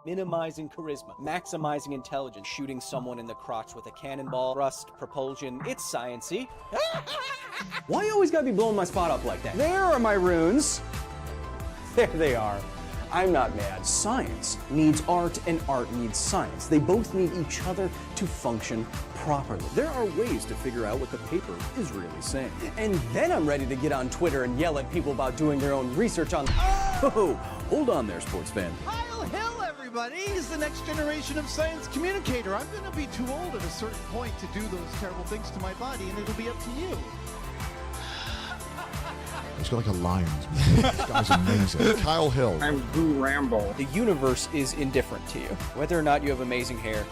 Minimizing charisma, maximizing intelligence, shooting someone in the crotch with a cannonball, thrust, propulsion, it's science-y. Why you always gotta be blowing my spot up like that? There are my runes. There they are. I'm not mad. Science needs art and art needs science. They both need each other to function properly. There are ways to figure out what the paper is really saying. And then I'm ready to get on Twitter and yell at people about doing their own research on... Oh, hold on there, sports fan. Kyle Hill, everybody! He's the next generation of science communicator. I'm gonna be too old at a certain point to do those terrible things to my body, and it'll be up to you. He's got like a lion's mane. This guy's amazing. Kyle Hill. I'm Boo Rambo. The universe is indifferent to you. Whether or not you have amazing hair,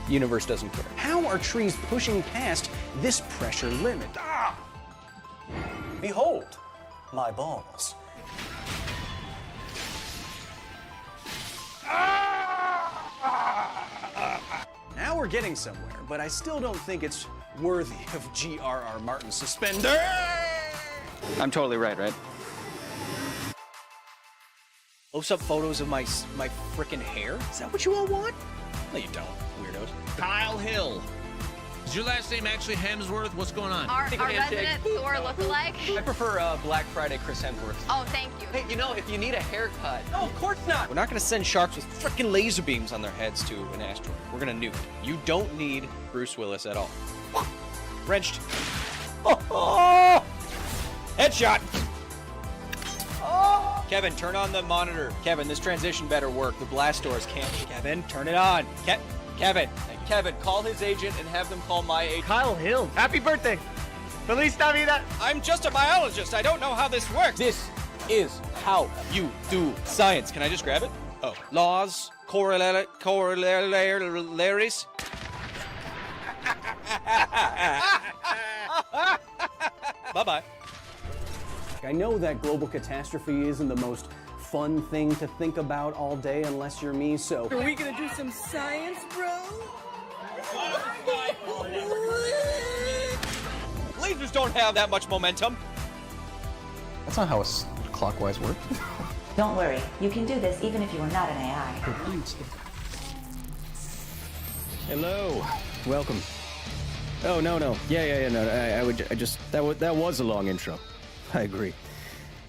the universe doesn't care. How are trees pushing past this pressure limit? Ah! Behold, my balls. Now we're getting somewhere, but I still don't think it's worthy of G.R.R. Martin's suspender. I'm totally right? Close up photos of my frickin' hair? Is that what you all want? No, you don't, weirdos. Kyle Hill. Is your last name actually Hemsworth? What's going on? Our resident Thor look-alike? I prefer Black Friday Chris Hemsworth. Oh, thank you. Hey, you know, if you need a haircut... No, of course not! We're not gonna send sharks with frickin' laser beams on their heads to an asteroid. We're gonna nuke it. You don't need Bruce Willis at all. Wrenched. Oh! Headshot! Oh! Kevin, turn on the monitor. Kevin, this transition better work. The blast doors can't. Kevin, turn it on. Kevin, call his agent and have them call my agent. Kyle Hill, happy birthday. Feliz Navidad. I'm just a biologist. I don't know how this works. This is how you do science. Can I just grab it? Oh. Laws, corollaries. Bye-bye. I know that global catastrophe isn't the most fun thing to think about all day unless you're me, so... Are we gonna do some science, bro? Lasers don't have that much momentum. That's not how clockwise works. Don't worry, you can do this even if you are not an AI. Hello, welcome. Oh no, yeah, no. That was a long intro. I agree.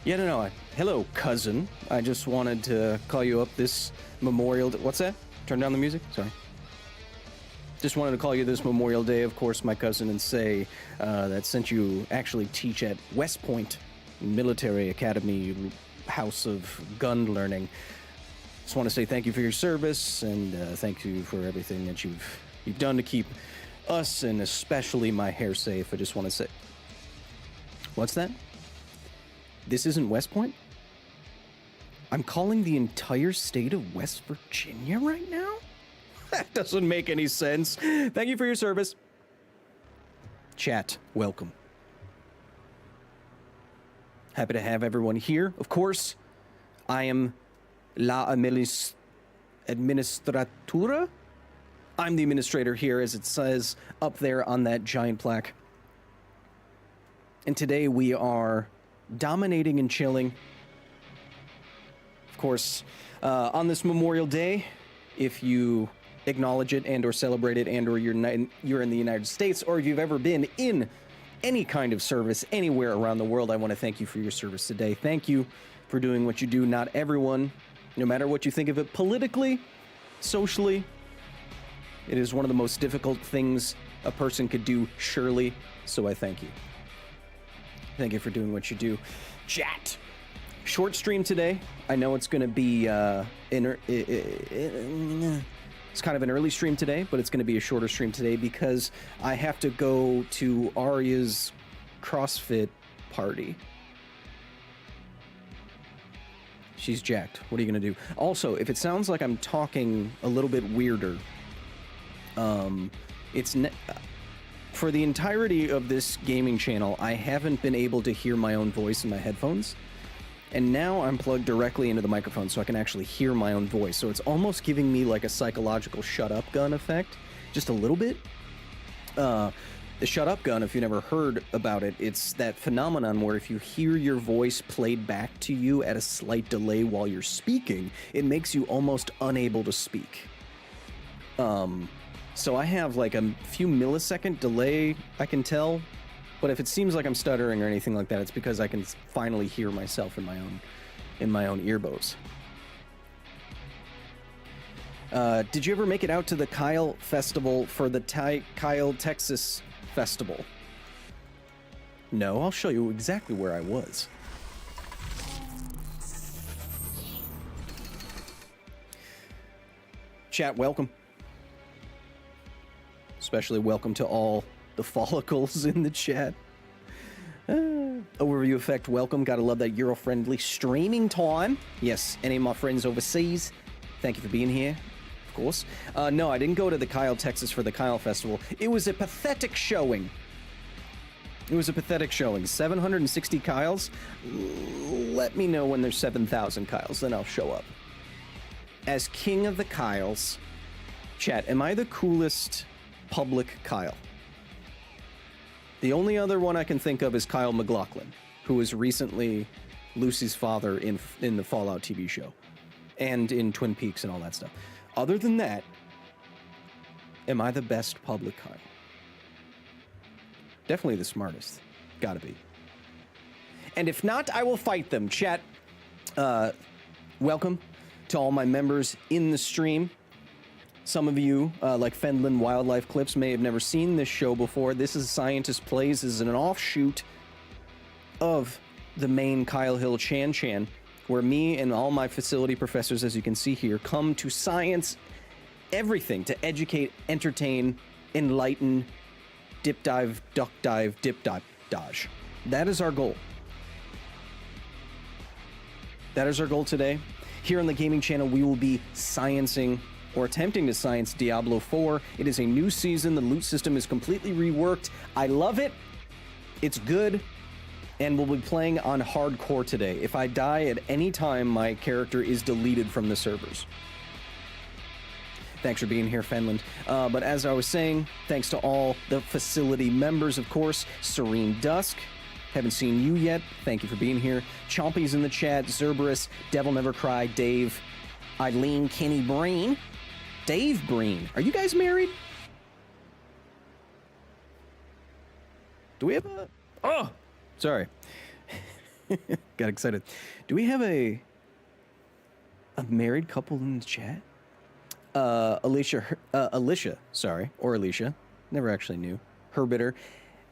Yeah, no. Hello, cousin. I just wanted to call you up this Memorial Day. What's that? Turn down the music? Sorry. Just wanted to call you this Memorial Day, of course, my cousin, and say that since you actually teach at West Point Military Academy, House of Gun Learning, just want to say thank you for your service and thank you for everything that you've done to keep us and especially my hair safe. I just want to say, what's that? This isn't West Point? I'm calling the entire state of West Virginia right now? That doesn't make any sense. Thank you for your service. Chat, welcome. Happy to have everyone here. Of course, I am La Administratura. I'm the administrator here, as it says up there on that giant plaque. And today we are dominating and chilling. Of course, on this Memorial Day, if you acknowledge it and or celebrate it and or you're in the United States, or if you've ever been in any kind of service anywhere around the world, I want to thank you for your service today. Thank you for doing what you do. Not everyone, no matter what you think of it politically, socially, it is one of the most difficult things a person could do, surely, so I thank you. Thank you for doing what you do. Chat. Short stream today. I know it's going to be it's kind of an early stream today, but it's going to be a shorter stream today because I have to go to Arya's CrossFit party. She's jacked. What are you going to do? Also, if it sounds like I'm talking a little bit weirder, for the entirety of this gaming channel, I haven't been able to hear my own voice in my headphones. And now I'm plugged directly into the microphone so I can actually hear my own voice. So it's almost giving me like a psychological shut up gun effect. Just a little bit. the shut up gun, if you never heard about it, it's that phenomenon where if you hear your voice played back to you at a slight delay while you're speaking, it makes you almost unable to speak. So I have like a few millisecond delay, I can tell, but if it seems like I'm stuttering or anything like that, it's because I can finally hear myself in my own earbuds. Did you ever make it out to the Kyle Festival for the Kyle, Texas Festival? No, I'll show you exactly where I was. Chat, welcome. Especially welcome to all the follicles in the chat. Overview effect, welcome. Gotta love that Euro-friendly streaming time. Yes, any of my friends overseas, thank you for being here. Of course. No, I didn't go to the Kyle, Texas for the Kyle Festival. It was a pathetic showing. It was a pathetic showing. 760 Kyles. Let me know when there's 7,000 Kyles, then I'll show up. As king of the Kyles, chat, am I the coolest public Kyle? The only other one I can think of is Kyle MacLachlan, who was recently Lucy's father in the Fallout TV show and in Twin Peaks and all that stuff. Other than that, am I the best public Kyle? Definitely the smartest. Gotta be. And if not, I will fight them. Chat, welcome to all my members in the stream. Some of you, like Fendlin Wildlife Clips, may have never seen this show before. This is Scientist Plays. This is an offshoot of the main Kyle Hill Chan Chan, where me and all my facility professors, as you can see here, come to science everything to educate, entertain, enlighten, dip dive, duck dive, dip dive, dodge. That is our goal. That is our goal today. Here on the gaming channel, we will be sciencing or attempting to science Diablo IV. It is a new season. The loot system is completely reworked. I love it. It's good. And we'll be playing on hardcore today. If I die at any time, my character is deleted from the servers. Thanks for being here, Fenland. But as I was saying, thanks to all the facility members, of course. Serene Dusk, haven't seen you yet. Thank you for being here. Chompy's in the chat. Zerberus, Devil Never Cry, Dave, Eileen, Kenny Breen, Dave Breen. Are you guys married? Do we have a... Oh! Sorry. Got excited. Do we have a married couple in the chat? Alicia, sorry, or Alicia. Never actually knew. Herbitter.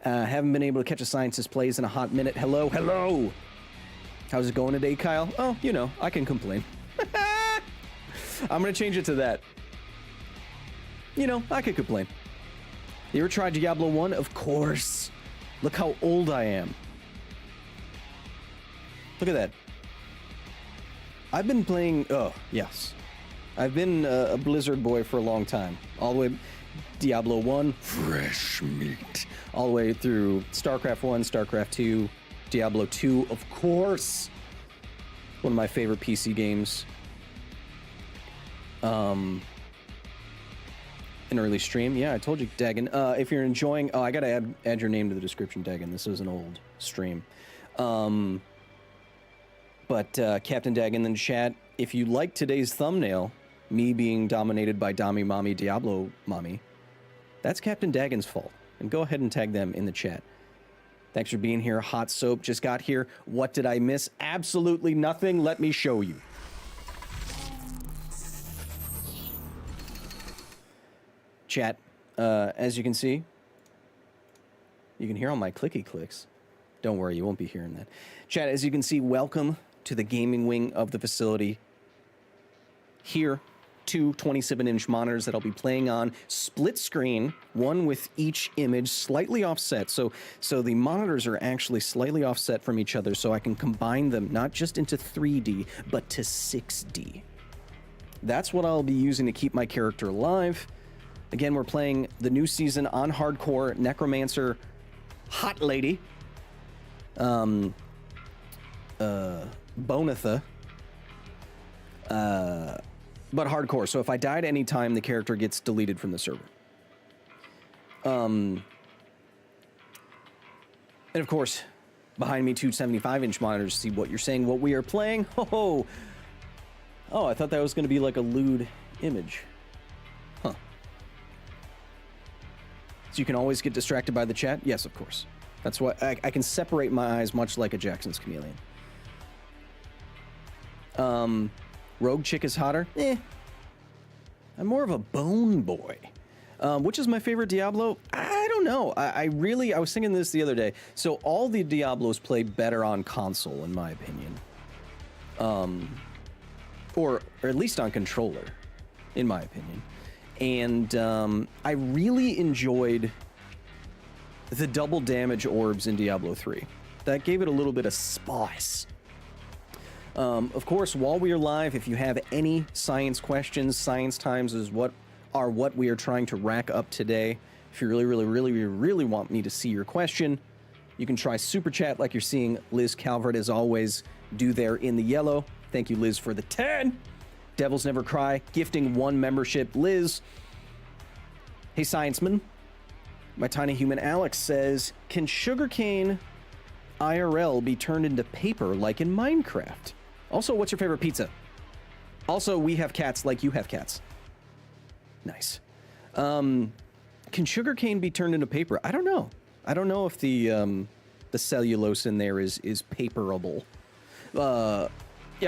Haven't been able to catch a Scientist Plays in a hot minute. Hello, hello! How's it going today, Kyle? Oh, you know, I can complain. I'm gonna change it to that. You know, I could complain. You ever tried Diablo 1? Of course. Look how old I am. Look at that. I've been playing... Oh, yes. I've been a Blizzard boy for a long time. All the way... Diablo 1, fresh meat. All the way through StarCraft 1, StarCraft 2, Diablo 2, of course. One of my favorite PC games. An early stream. Yeah, I told you, Dagon. If you're enjoying... Oh, I gotta add your name to the description, Dagon. This is an old stream. But Captain Dagon in the chat, if you like today's thumbnail, me being dominated by Dami Mommy Diablo Mommy, that's Captain Dagon's fault. And go ahead and tag them in the chat. Thanks for being here. Hot Soap just got here. What did I miss? Absolutely nothing. Let me show you. Chat, as you can see, you can hear all my clicky clicks. Don't worry, you won't be hearing that. Chat, as you can see, welcome to the gaming wing of the facility. Here, two 27-inch monitors that I'll be playing on, split screen, one with each image slightly offset. So the monitors are actually slightly offset from each other, so I can combine them not just into 3D, but to 6D. That's what I'll be using to keep my character alive. Again, we're playing the new season on hardcore, Necromancer, Hot Lady, Bonatha, but hardcore. So if I die at any time, the character gets deleted from the server. And of course, behind me, 275-inch monitors see what you're saying, what we are playing. Oh, I thought that was going to be like a lewd image. Huh. So you can always get distracted by the chat? Yes, of course. That's why I can separate my eyes much like a Jackson's chameleon. Rogue chick is hotter? I'm more of a bone boy. Which is my favorite Diablo? I don't know. I was thinking this the other day. So all the Diablos play better on console, in my opinion. Or at least on controller, in my opinion. And I really enjoyed the double damage orbs in Diablo 3. That gave it a little bit of spice. Of course, while we are live, if you have any science questions, Science Times is what we are trying to rack up today. If you really want me to see your question, you can try Super Chat like you're seeing Liz Calvert, as always, do there in the yellow. Thank you, Liz, for the 10. Devils Never Cry, gifting 1 membership. Liz, hey, Scienceman. My tiny human Alex says, can sugarcane IRL be turned into paper like in Minecraft? Also, what's your favorite pizza? Also, we have cats like you have cats. Nice. Can sugarcane be turned into paper? I don't know. I don't know if the cellulose in there is paperable. Yeah,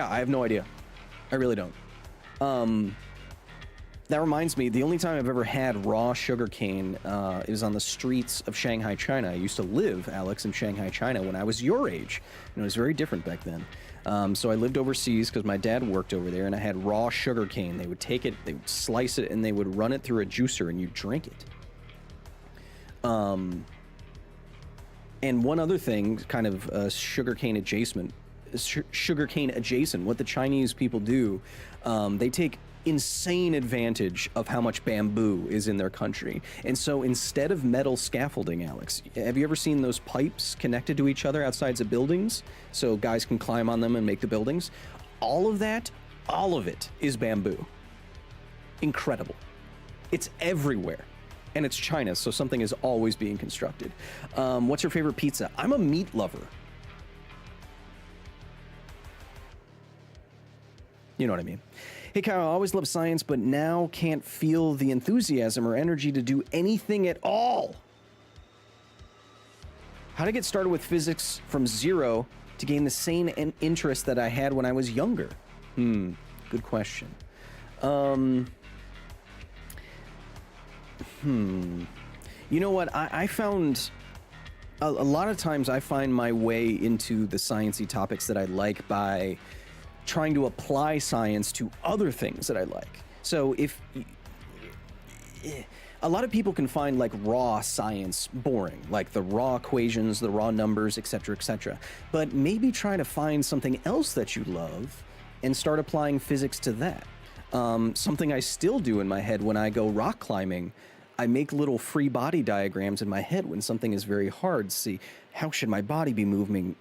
I have no idea. I really don't. That reminds me, the only time I've ever had raw sugarcane is on the streets of Shanghai, China. I used to live, Alex, in Shanghai, China when I was your age. And it was very different back then. So I lived overseas because my dad worked over there, and I had raw sugarcane. They would take it, they would slice it, and they would run it through a juicer, and you drink it. And one other thing, kind of sugarcane adjacent, what the Chinese people do, they take insane advantage of how much bamboo is in their country. And so instead of metal scaffolding, Alex, have you ever seen those pipes connected to each other outside of buildings so guys can climb on them and make the buildings? All of it is bamboo. Incredible. It's everywhere. And it's China, so something is always being constructed. What's your favorite pizza? I'm a meat lover. You know what I mean. Hey, Kyle, I always love science, but now can't feel the enthusiasm or energy to do anything at all. How to get started with physics from zero to gain the same interest that I had when I was younger? Good question. You know what? I found a lot of times I find my way into the sciencey topics that I like by trying to apply science to other things that I like. So if a lot of people can find like raw science boring, like the raw equations, the raw numbers, etc., etc. But maybe try to find something else that you love and start applying physics to that. Something I still do in my head when I go rock climbing, I make little free body diagrams in my head when something is very hard. See, how should my body be moving?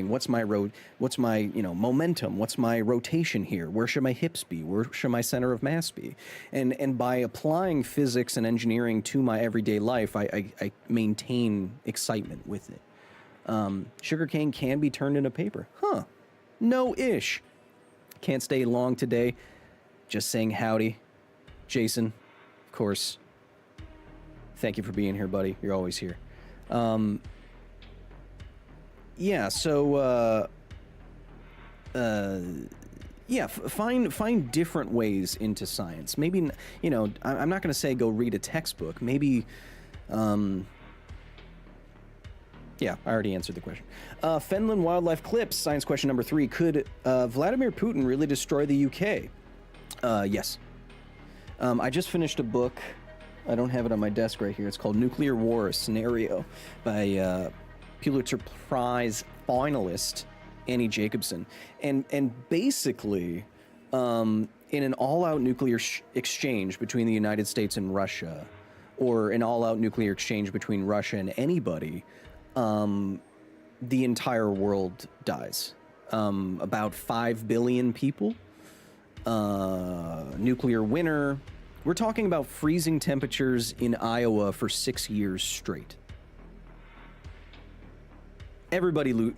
What's my momentum? What's my rotation here? Where should my hips be? Where should my center of mass be? And by applying physics and engineering to my everyday life, I maintain excitement with it. Sugarcane can be turned into paper. Huh. No-ish. Can't stay long today. Just saying howdy. Jason, of course. Thank you for being here, buddy. You're always here. Yeah, so, find different ways into science. Maybe, I'm not going to say go read a textbook. Maybe, yeah, I already answered the question. Fenland Wildlife Clips, science question number 3. Could Vladimir Putin really destroy the UK? Yes. I just finished a book. I don't have it on my desk right here. It's called Nuclear War: A Scenario by Pulitzer Prize finalist Annie Jacobson. And basically, in an all-out nuclear exchange between the United States and Russia, or an all-out nuclear exchange between Russia and anybody, the entire world dies. About 5 billion people. Nuclear winter. We're talking about freezing temperatures in Iowa for 6 years straight.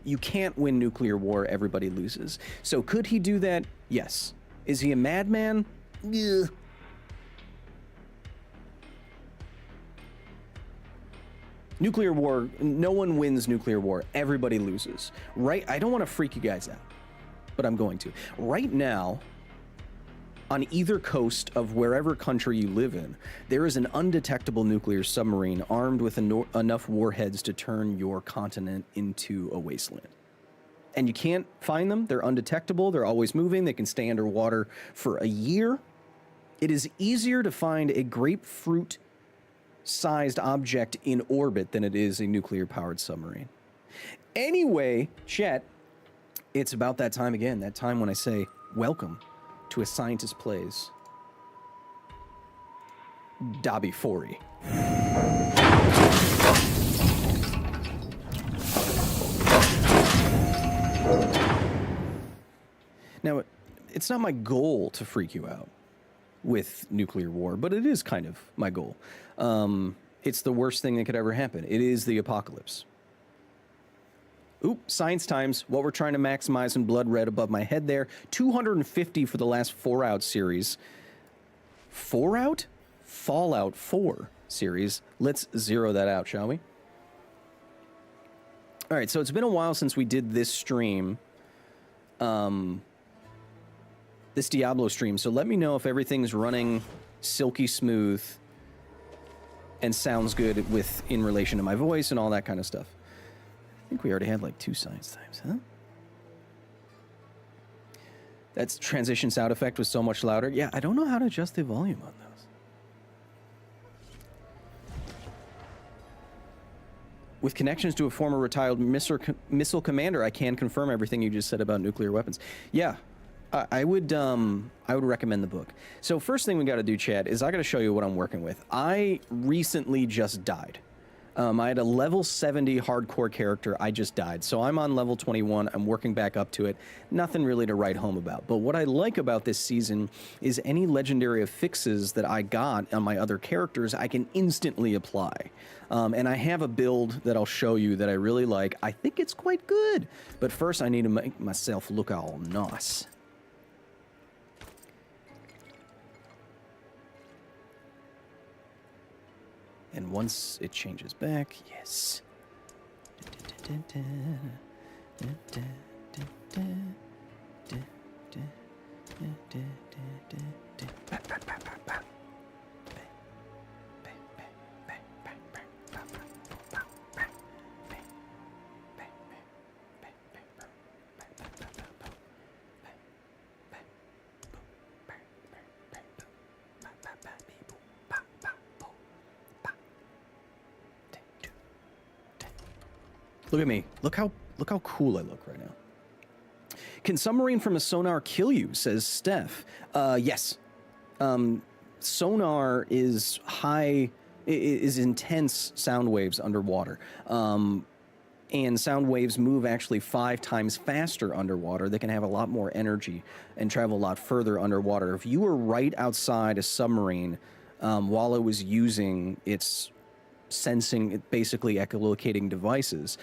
You can't win nuclear war. Everybody loses. So could he do that? Yes. Is he a madman? Yeah. Nuclear war, no one wins nuclear war. Everybody loses. Right? I don't want to freak you guys out, but I'm going to. Right now, on either coast of wherever country you live in, there is an undetectable nuclear submarine armed with enough warheads to turn your continent into a wasteland. And you can't find them. They're undetectable. They're always moving. They can stay underwater for a year. It is easier to find a grapefruit-sized object in orbit than it is a nuclear-powered submarine. Anyway, chat, it's about that time again. That time when I say, welcome to A Scientist Plays DIABLO IV. Now, it's not my goal to freak you out with nuclear war, but it is kind of my goal. It's the worst thing that could ever happen. It is the apocalypse. Oop, science times. What we're trying to maximize in blood red above my head there. 250 for the last 4-out series. 4-out? Fallout 4 series. Let's zero that out, shall we? All right, so it's been a while since we did this stream. This Diablo stream. So let me know if everything's running silky smooth and sounds good in relation to my voice and all that kind of stuff. I think we already had like 2 science times, huh? That transition sound effect was so much louder. Yeah, I don't know how to adjust the volume on those. With connections to a former retired missile commander, I can confirm everything you just said about nuclear weapons. Yeah, I would recommend the book. So first thing we got to do, Chad, is I got to show you what I'm working with. I recently just died. I had a level 70 hardcore character. I just died. So I'm on level 21. I'm working back up to it. Nothing really to write home about. But what I like about this season is any legendary affixes that I got on my other characters, I can instantly apply. And I have a build that I'll show you that I really like. I think it's quite good. But first, I need to make myself look all nice. And once it changes back, yes. Look at me. Look how cool I look right now. Can submarine from a sonar kill you? Says Steph. Yes. Sonar is intense sound waves underwater. And sound waves move actually 5 times faster underwater. They can have a lot more energy and travel a lot further underwater. If you were right outside a submarine while it was using its sensing, basically echolocating devices,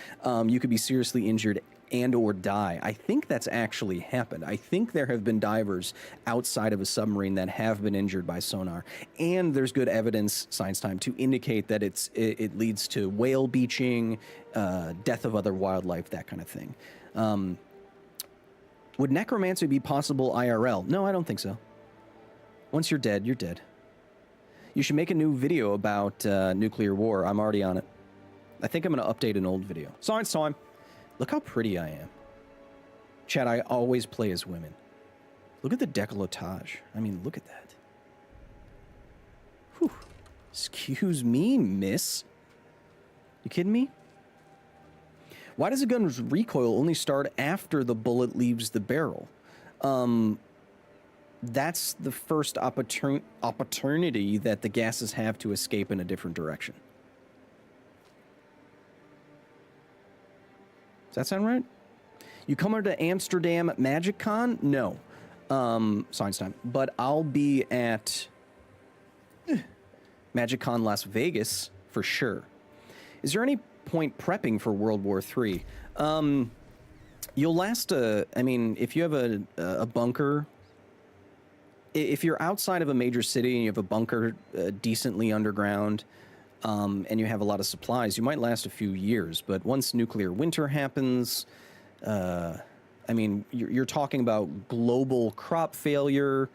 you could be seriously injured and or die. I think that's actually happened. I think there have been divers outside of a submarine that have been injured by sonar, and there's good evidence, science time, to indicate that it leads to whale beaching, death of other wildlife, that kind of thing. Would necromancy be possible IRL? No, I don't think so. Once you're dead, you're dead. You should make a new video about nuclear war. I'm already on it. I think I'm going to update an old video. Science time. Look how pretty I am. Chad, I always play as women. Look at the décolletage. I mean, look at that. Whew. Excuse me, miss. You kidding me? Why does a gun's recoil only start after the bullet leaves the barrel? That's the first opportunity that the gases have to escape in a different direction. Does that sound right? You come over to Amsterdam Magic Con? No. Science time. But I'll be at Magic Con Las Vegas for sure. Is there any point prepping for World War III. You'll last, I mean, if you have a bunker, if you're outside of a major city and you have a bunker decently underground, and you have a lot of supplies, you might last a few years. But once nuclear winter happens, I mean, you're talking about global crop failure,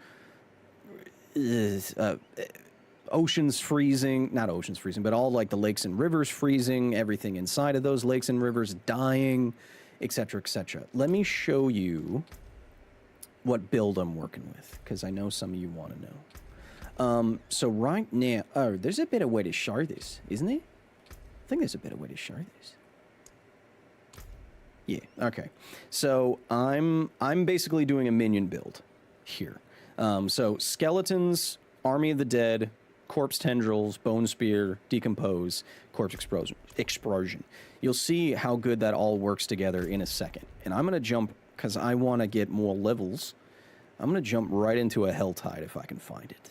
oceans freezing, not oceans freezing, but all like the lakes and rivers freezing, everything inside of those lakes and rivers dying, etc., etc. Let me show you what build I'm working with, because I know some of you want to know. So right now, oh, there's a better way to show this, isn't there? I think there's a better way to show this. Yeah, okay. So I'm basically doing a minion build here. So skeletons, army of the dead, corpse tendrils, bone spear, decompose, corpse explosion. You'll see how good that all works together in a second. And I'm going to jump, because I want to get more levels, I'm going to jump right into a Helltide if I can find it.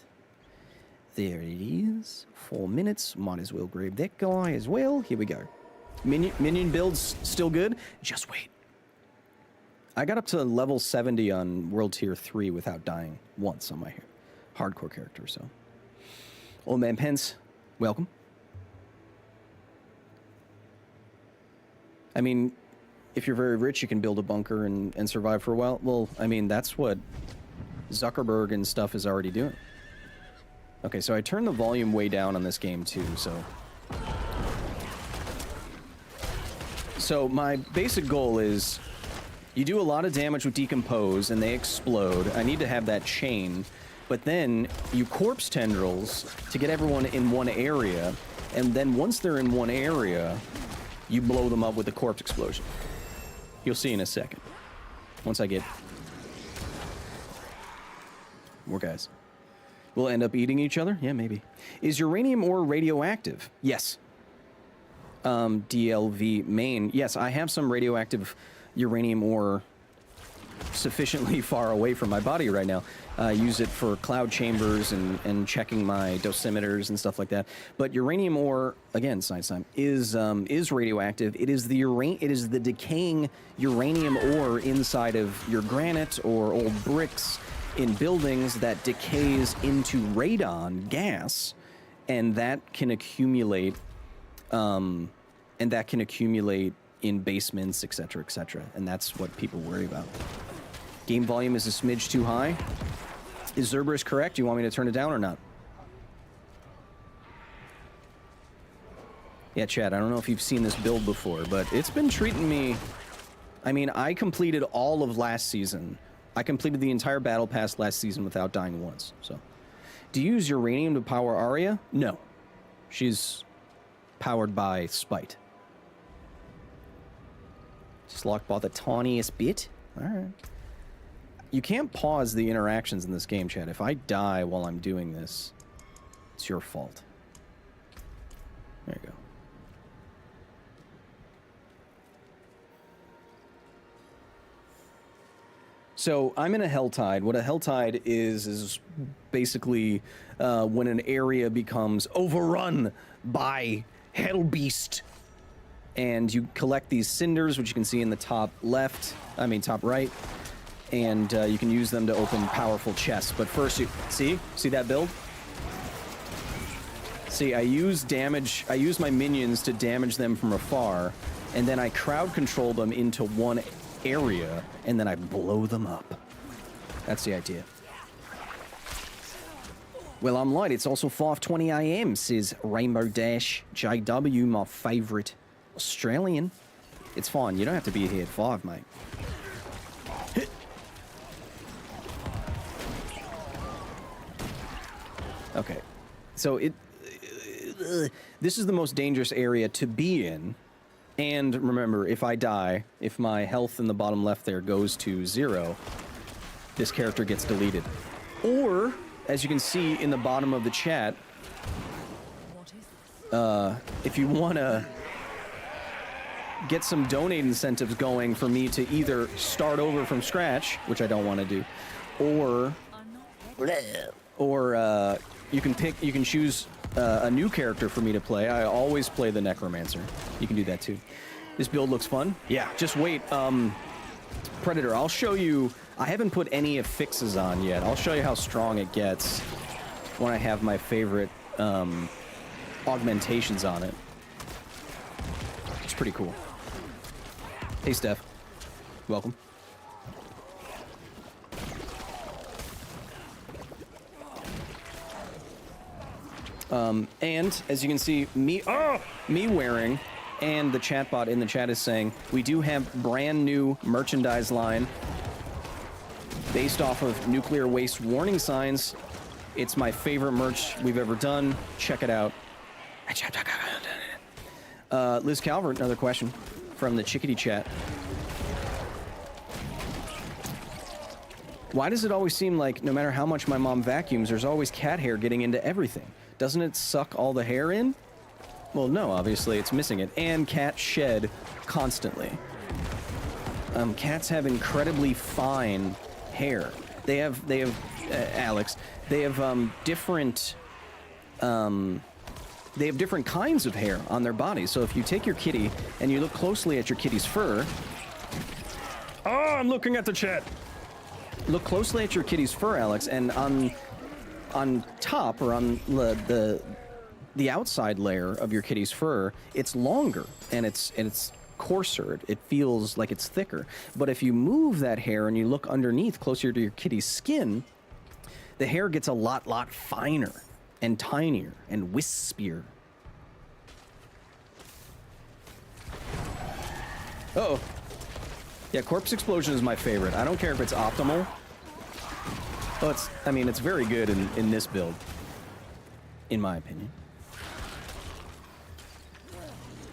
There it is. 4 minutes. Might as well grab that guy as well. Here we go. Minion builds still good. Just wait. I got up to level 70 on World Tier 3 without dying once on my hardcore character, so. Old Man Pence, welcome. I mean, if you're very rich, you can build a bunker and survive for a while. Well, I mean, that's what Zuckerberg and stuff is already doing. Okay, so I turned the volume way down on this game too, so my basic goal is you do a lot of damage with decompose and they explode. I need to have that chain, but then you corpse tendrils to get everyone in one area, and then once they're in one area, you blow them up with the corpse explosion. You'll see in a second. Once I get more guys. We'll end up eating each other? Yeah, maybe. Is uranium ore radioactive? Yes. DLV main. Yes, I have some radioactive uranium ore sufficiently far away from my body right now. I use it for cloud chambers and checking my dosimeters and stuff like that. But uranium ore, again, science time, is radioactive. It is the decaying uranium ore inside of your granite or old bricks in buildings that decays into radon gas, and that can accumulate, in basements, etc., etc. And that's what people worry about. Game volume is a smidge too high. Is Zerberus correct? Do you want me to turn it down or not? Yeah, Chad, I don't know if you've seen this build before, but it's been treating me... I mean, I completed all of last season. I completed the entire battle pass last season without dying once, so... Do you use uranium to power Arya? No. She's powered by spite. Slock bought the tawniest bit? Alright. You can't pause the interactions in this game, Chad. If I die while I'm doing this, it's your fault. There you go. So I'm in a Helltide. What a Helltide is basically when an area becomes overrun by Hellbeast. And you collect these cinders, which you can see in the top right. And you can use them to open powerful chests. But first, see that build? See, I use my minions to damage them from afar, and then I crowd control them into one area, and then I blow them up. That's the idea. Well, I'm light. It's also 5:20 AM, says Rainbow Dash JW, my favorite Australian. It's fine. You don't have to be here at 5, mate. Okay, so this is the most dangerous area to be in. And remember, if I die, if my health in the bottom left there goes to 0, this character gets deleted. Or, as you can see in the bottom of the chat, if you want to get some donate incentives going for me to either start over from scratch, which I don't want to do, or you can choose a new character for me to play. I always play the Necromancer. You can do that too. This build looks fun. Yeah, just wait. Predator, I'll show you. I haven't put any affixes on yet. I'll show you how strong it gets when I have my favorite augmentations on it. It's pretty cool. Hey, Steph. Welcome. And as you can see, me wearing, and the chatbot in the chat is saying, we do have brand new merchandise line based off of nuclear waste warning signs. It's my favorite merch we've ever done. Check it out. Liz Calvert, another question from the Chickadee chat. Why does it always seem like no matter how much my mom vacuums, there's always cat hair getting into everything? Doesn't it suck all the hair in? Well, no, obviously it's missing it. And cats shed constantly. Cats have incredibly fine hair. They have Alex, they have different kinds of hair on their bodies. So if you take your kitty and you look closely at your kitty's fur, oh, I'm looking at the chat. Look closely at your kitty's fur, Alex, and on top or on the outside layer of your kitty's fur, it's longer and it's coarser. It feels like it's thicker. But if you move that hair and you look underneath, closer to your kitty's skin, the hair gets a lot finer and tinier and wispier. Uh-oh. Yeah, Corpse Explosion is my favorite. I don't care if it's optimal. Well, it's very good in this build, in my opinion.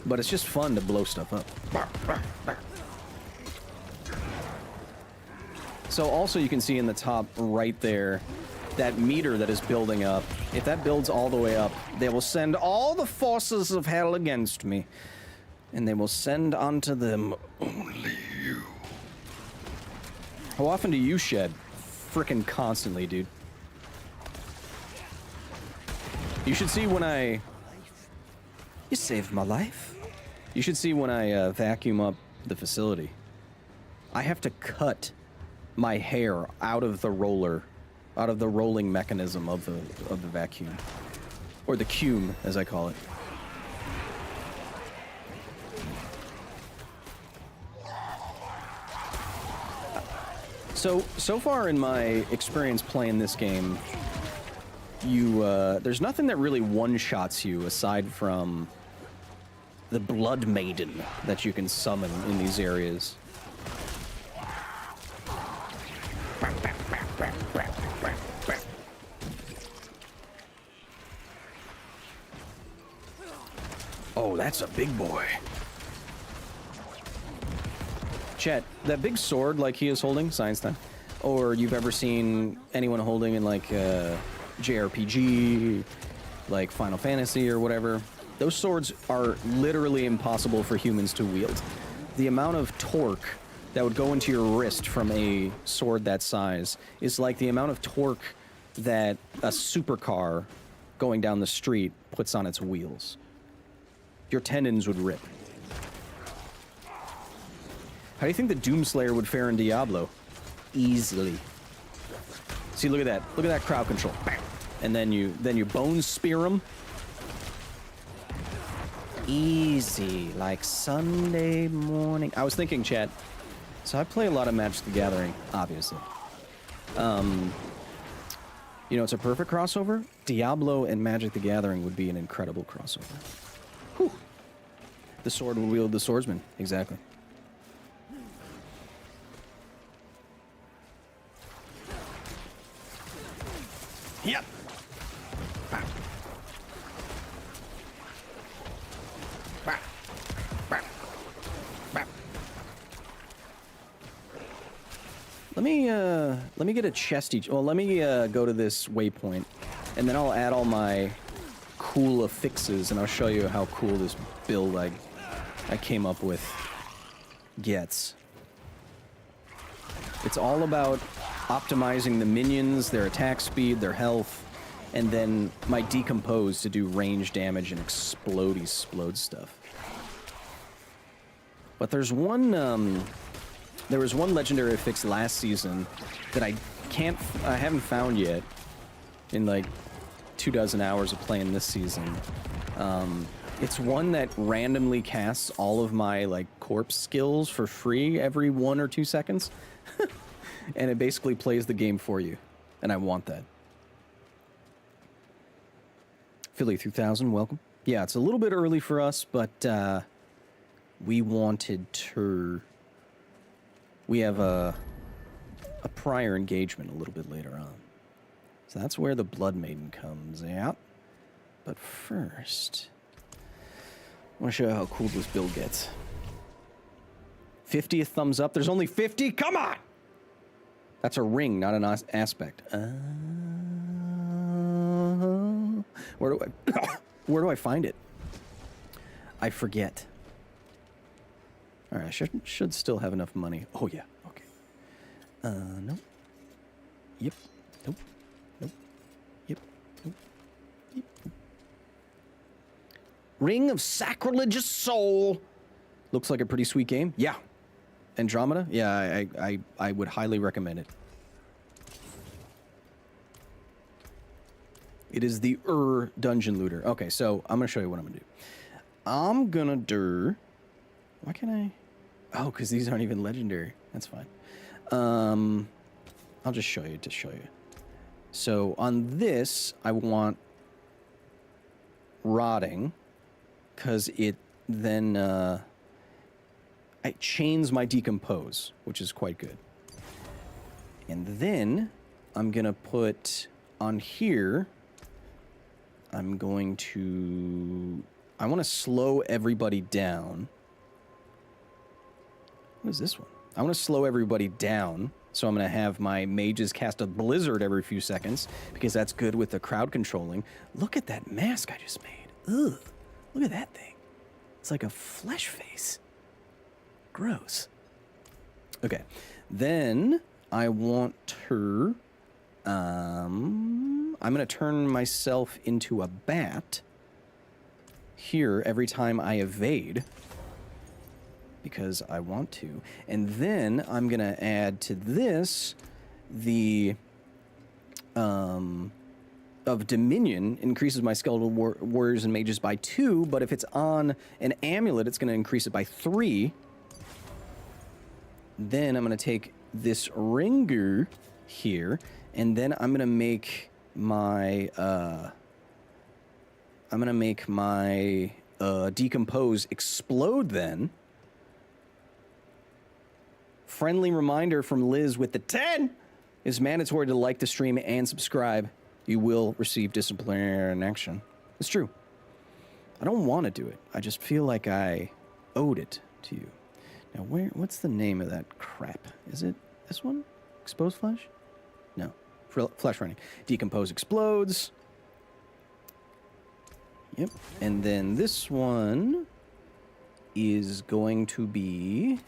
But it's just fun to blow stuff up. So also you can see in the top right there, that meter that is building up. If that builds all the way up, they will send all the forces of hell against me. And they will send onto them only you. How often do you shed? Frickin' constantly, dude. You should see when I... You saved my life. You should see when I vacuum up the facility. I have to cut my hair out of the roller, out of the rolling mechanism of the vacuum. Or the cume, as I call it. So far in my experience playing this game, there's nothing that really one-shots you aside from the Blood Maiden that you can summon in these areas. Oh, that's a big boy. Chat, that big sword like he is holding, Science Time, or you've ever seen anyone holding in like JRPG, like Final Fantasy or whatever, those swords are literally impossible for humans to wield. The amount of torque that would go into your wrist from a sword that size is like the amount of torque that a supercar going down the street puts on its wheels. Your tendons would rip. How do you think the Doomslayer would fare in Diablo? Easily. See, look at that. Look at that crowd control. Bam. And then you bone spear him. Easy, like Sunday morning. I was thinking, chat. So I play a lot of Magic the Gathering, obviously. You know, it's a perfect crossover. Diablo and Magic the Gathering would be an incredible crossover. Whew. The sword will wield the swordsman. Exactly. Yep. Let me get a chest each. Well, let me go to this waypoint, and then I'll add all my cool affixes, and I'll show you how cool this build I came up with gets. It's all about optimizing the minions, their attack speed, their health, and then my decompose to do range damage and explode stuff. But there's one, there was one legendary I fixed last season that I haven't found yet in like 24 hours of playing this season. It's one that randomly casts all of my like corpse skills for free every 1 or 2 seconds. And it basically plays the game for you. And I want that. Philly 3000, welcome. Yeah, it's a little bit early for us, but we wanted to... We have a prior engagement a little bit later on. So that's where the Blood Maiden comes out. But first, I want to show you how cool this build gets. 50th thumbs up. There's only 50? Come on! That's a ring, not an aspect. Where do I find it? I forget. All right, I should still have enough money. Oh yeah, okay. No. Yep. Nope. Nope. Yep. Nope. Yep. Ring of Sacrilegious Soul. Looks like a pretty sweet game. Yeah. Andromeda? Yeah, I would highly recommend it. It is the dungeon looter. Okay, so I'm going to show you what I'm going to do. I'm going to do... Why can't I... Oh, because these aren't even legendary. That's fine. I'll just show you to show you. So on this, I want rotting, because it then... it chains my decompose, which is quite good. And then I'm going to put on here, I want to slow everybody down. What is this one? I want to slow everybody down, so I'm going to have my mages cast a blizzard every few seconds, because that's good with the crowd controlling. Look at that mask I just made. Ugh, look at that thing. It's like a flesh face. Gross. Okay, then I want to, I'm going to turn myself into a bat here every time I evade, because I want to. And then I'm going to add to this the, of Dominion, increases my skeletal warriors and mages by 2, but if it's on an amulet, it's going to increase it by 3. Then I'm going to take this ringer here, and then I'm going to make my, decompose explode then. Friendly reminder from Liz with the 10 is mandatory to like the stream and subscribe. You will receive disciplinary action. It's true. I don't want to do it. I just feel like I owed it to you. Now, what's the name of that crap? Is it this one? Exposed flesh? No. Flesh running. Decompose explodes. Yep. And then this one is going to be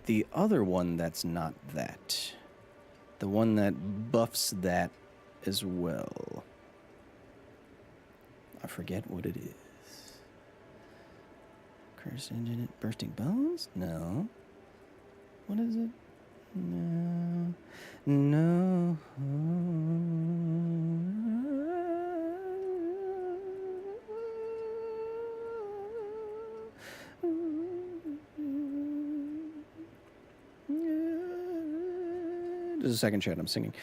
the other one that's not that. The one that buffs that as well. I forget what it is. Curse engine, bursting bones? No. What is it? No. No. There's a second chat, I'm singing.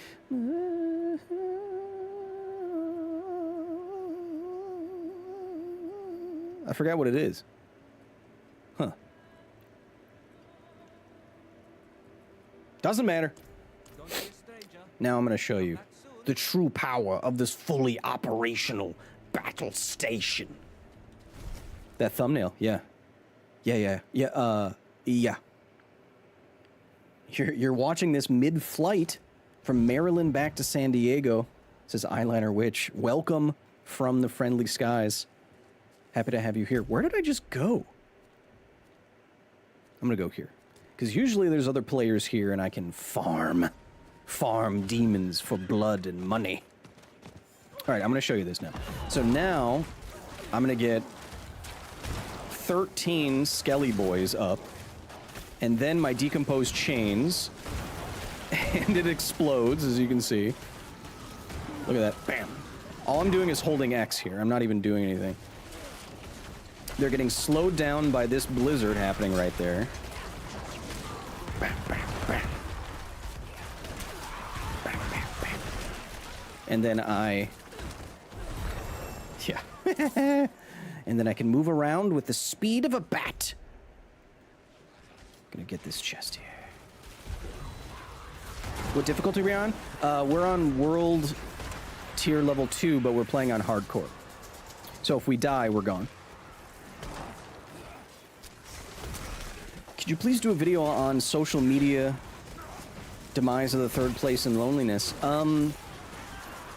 I forgot what it is. Huh. Doesn't matter. Now I'm going to show you the true power of this fully operational battle station. That thumbnail, yeah. Yeah. You're watching this mid-flight from Maryland back to San Diego. It says Eyeliner Witch. Welcome from the friendly skies. Happy to have you here. Where did I just go? I'm going to go here. Because usually there's other players here and I can farm demons for blood and money. All right, I'm going to show you this now. So now I'm going to get 13 Skelly Boys up, and then my decomposed chains, and it explodes, as you can see. Look at that. Bam. All I'm doing is holding X here. I'm not even doing anything. They're getting slowed down by this blizzard happening right there. Bam, bam, bam. Bam, bam, bam. And then yeah. And then I can move around with the speed of a bat. Gonna get this chest here. What difficulty are we on? We're on world tier level 2, but we're playing on hardcore. So if we die, we're gone. Could you please do a video on social media demise of the third place in loneliness?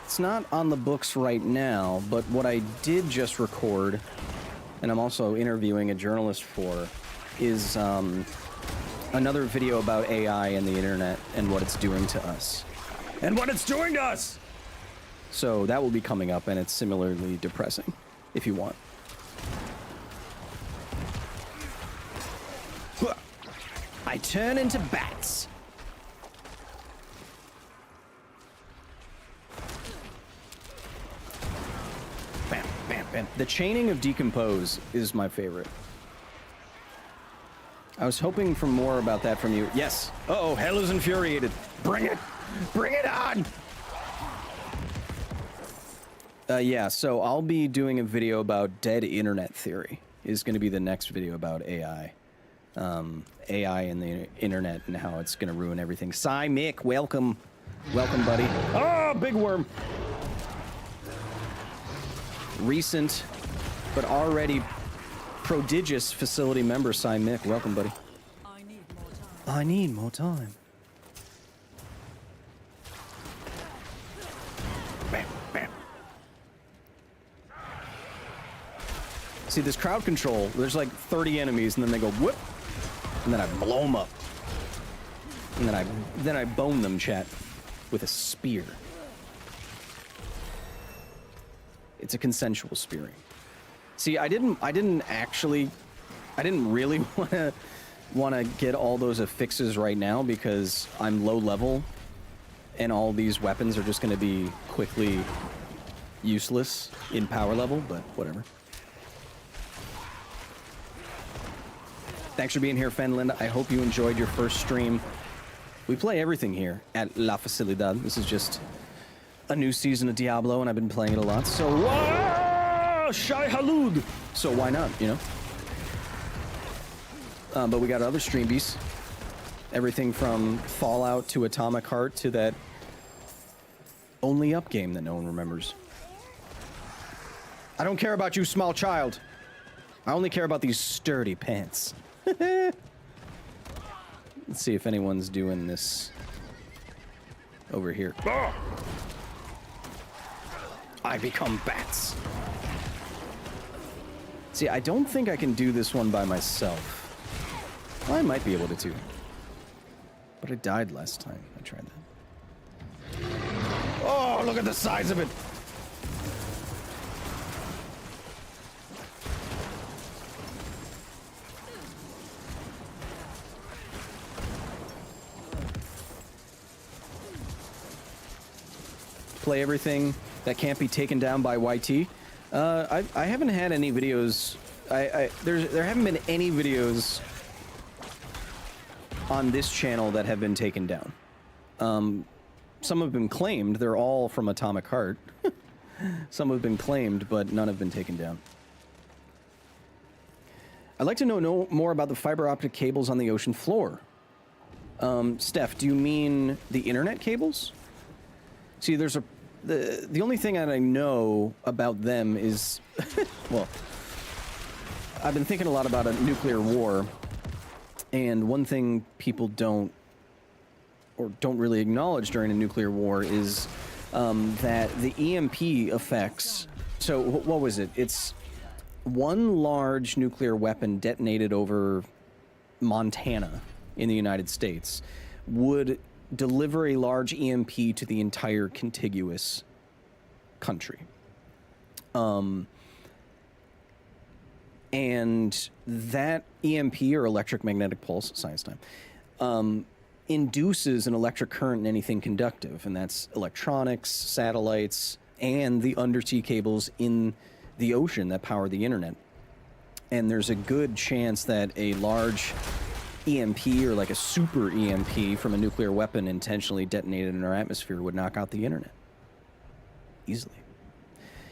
It's not on the books right now, but what I did just record, and I'm also interviewing a journalist for, is another video about AI and the internet and what it's doing to us. And what it's doing to us! So that will be coming up, and it's similarly depressing, if you want. I turn into bats. Bam, bam, bam. The chaining of decompose is my favorite. I was hoping for more about that from you. Yes. Uh-oh, hell is infuriated. Bring it! Bring it on! Yeah, so I'll be doing a video about dead internet theory. Is going to be the next video about AI. AI and the internet and how it's going to ruin everything. Cy Mick, welcome. Welcome, buddy. Oh, big worm. Recent, but already prodigious facility member, Cy Mick. Welcome, buddy. I need more time. Bam, bam. See, this crowd control, there's like 30 enemies, and then they go whoop, and then I blow them up. And then I bone them, chat, with a spear. It's a consensual spearing. See, I didn't really want to get all those affixes right now because I'm low level and all these weapons are just going to be quickly useless in power level, but whatever. Thanks for being here, Fenland. I hope you enjoyed your first stream. We play everything here at La Facilidad. This is just a new season of Diablo, and I've been playing it a lot, so... Whoa! Shai Halud! So why not, you know? But we got other stream beasts. Everything from Fallout to Atomic Heart to that Only Up game that no one remembers. I don't care about you, small child. I only care about these sturdy pants. Let's see if anyone's doing this over here. Oh! I become bats. See, I don't think I can do this one by myself. Well, I might be able to too. But I died last time I tried that. Oh, look at the size of it! Play everything that can't be taken down by YT. I haven't had any videos. There haven't been any videos on this channel that have been taken down. Some have been claimed. They're all from Atomic Heart. Some have been claimed, but none have been taken down. I'd like to know more about the fiber optic cables on the ocean floor. Steph, do you mean the internet cables? See, there's the only thing that I know about them is, well, I've been thinking a lot about a nuclear war, and one thing people don't really acknowledge during a nuclear war is that the EMP effects. So what was it? It's one large nuclear weapon detonated over Montana in the United States would deliver a large EMP to the entire contiguous country. And that EMP, or electromagnetic pulse, science time, induces an electric current in anything conductive, and that's electronics, satellites, and the undersea cables in the ocean that power the internet. And there's a good chance that a large EMP, or like a super EMP from a nuclear weapon intentionally detonated in our atmosphere, would knock out the internet. Easily.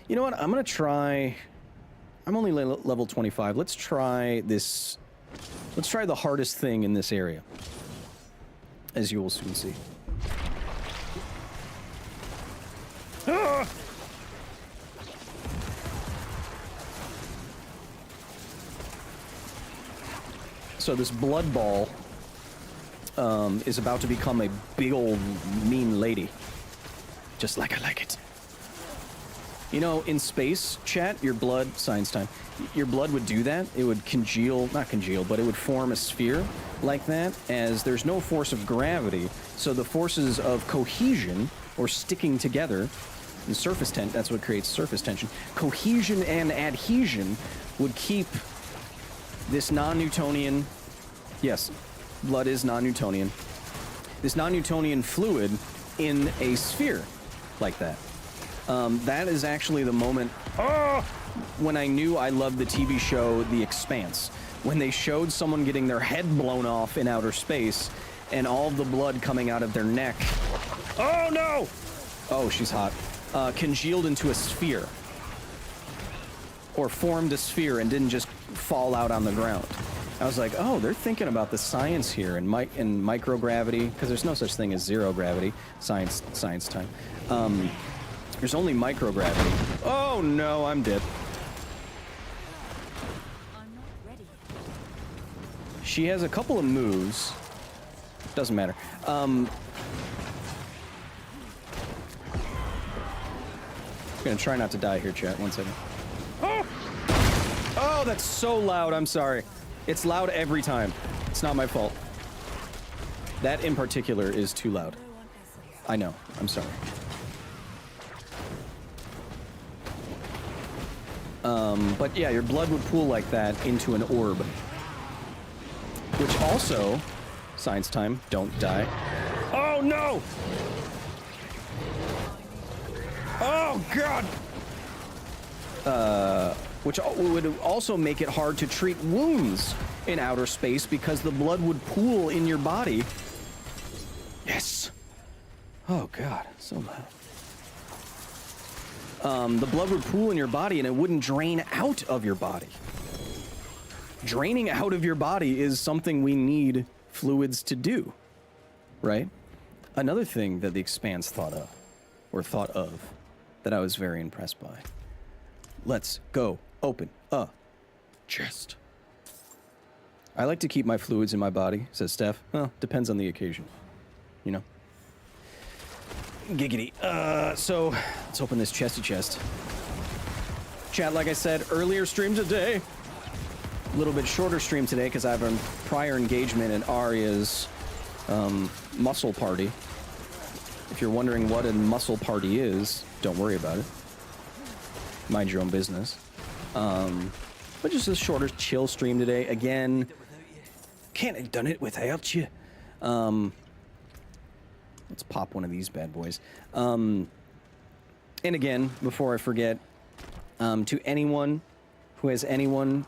You know what? I'm going to try... I'm only level 25. Let's try this... Let's try the hardest thing in this area. As you will soon see. Ah! So this blood ball is about to become a big old mean lady. Just like I like it. You know, in space, chat, your blood, science time, your blood would do that. It would congeal, not congeal, but it would form a sphere like that, as there's no force of gravity. So the forces of cohesion, or sticking together, the surface tension, that's what creates surface tension. Cohesion and adhesion would keep this non-Newtonian, yes, blood is non-Newtonian, this non-Newtonian fluid in a sphere like that. That is actually the moment when I knew I loved the TV show The Expanse. When they showed someone getting their head blown off in outer space and all of the blood coming out of their neck. Oh no! Oh, she's hot. Congealed into a sphere. Or formed a sphere and didn't just fall out on the ground. I was like, oh, they're thinking about the science here and microgravity, because there's no such thing as zero gravity. Science time. There's only microgravity. Oh no, I'm dead. I'm not ready. She has a couple of moves. Doesn't matter. Gonna try not to die here, chat. 1 second. Oh! Oh, that's so loud. I'm sorry. It's loud every time. It's not my fault. That in particular is too loud. I know. I'm sorry. But yeah, your blood would pool like that into an orb. Which also, science time, don't die. Oh no! Oh god! Which would also make it hard to treat wounds in outer space because the blood would pool in your body. Yes! Oh god, so loud. The blood would pool in your body and it wouldn't drain out of your body. Draining out of your body is something we need fluids to do, right? Another thing that the Expanse thought of, that I was very impressed by. Let's go open a chest. I like to keep my fluids in my body, says Steph. Well, depends on the occasion, you know? Giggity. So, let's open this chesty chest. Chat, like I said, earlier stream today. A little bit shorter stream today because I have a prior engagement at Arya's muscle party. If you're wondering what a muscle party is, don't worry about it. Mind your own business. But just a shorter, chill stream today. Again, can't have done it without you. Let's pop one of these bad boys. And again, before I forget, to anyone who has anyone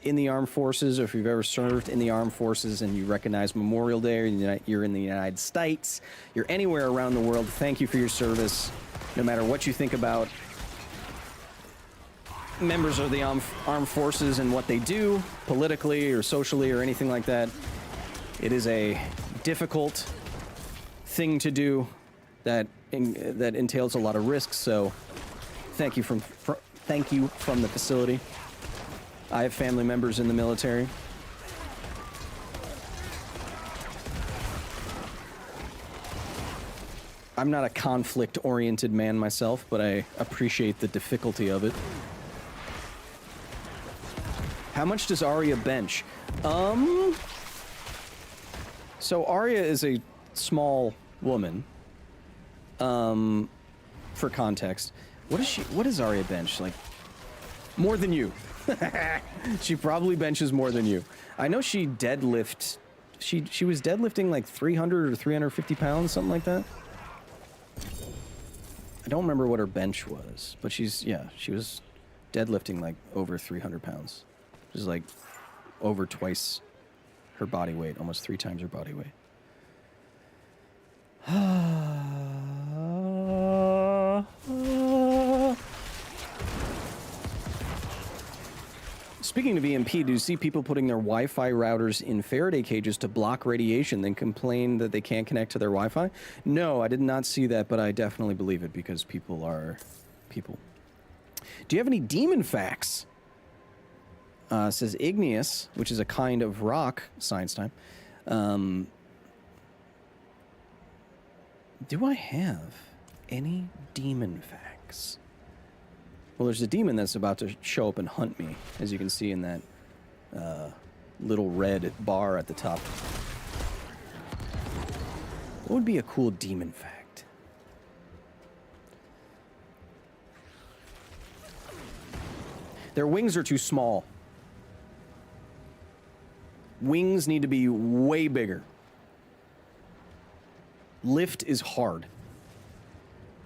in the armed forces, or if you've ever served in the armed forces and you recognize Memorial Day, or you're in the United States, you're anywhere around the world, thank you for your service. No matter what you think about members of the armed forces and what they do, politically or socially or anything like that, it is a difficult thing to do that entails a lot of risks. So thank you from the facility. I have family members in the military. I'm not a conflict-oriented man myself, but I appreciate the difficulty of it. How much does Arya bench? So Arya is a small woman, for context. What does Arya bench? Like, more than you. She probably benches more than you. I know she deadlift. She was deadlifting like 300 or 350 pounds, something like that. I don't remember what her bench was, but she was deadlifting like over 300 pounds. Which is like over twice her body weight, almost 3 times her body weight. Speaking of EMP, do you see people putting their Wi-Fi routers in Faraday cages to block radiation, then complain that they can't connect to their Wi-Fi? No, I did not see that, but I definitely believe it because people are people. Do you have any demon facts? Says igneous, which is a kind of rock. Science time. Do I have any demon facts? Well, there's a demon that's about to show up and hunt me, as you can see in that little red bar at the top. What would be a cool demon fact? Their wings are too small. Wings need to be way bigger. Lift is hard.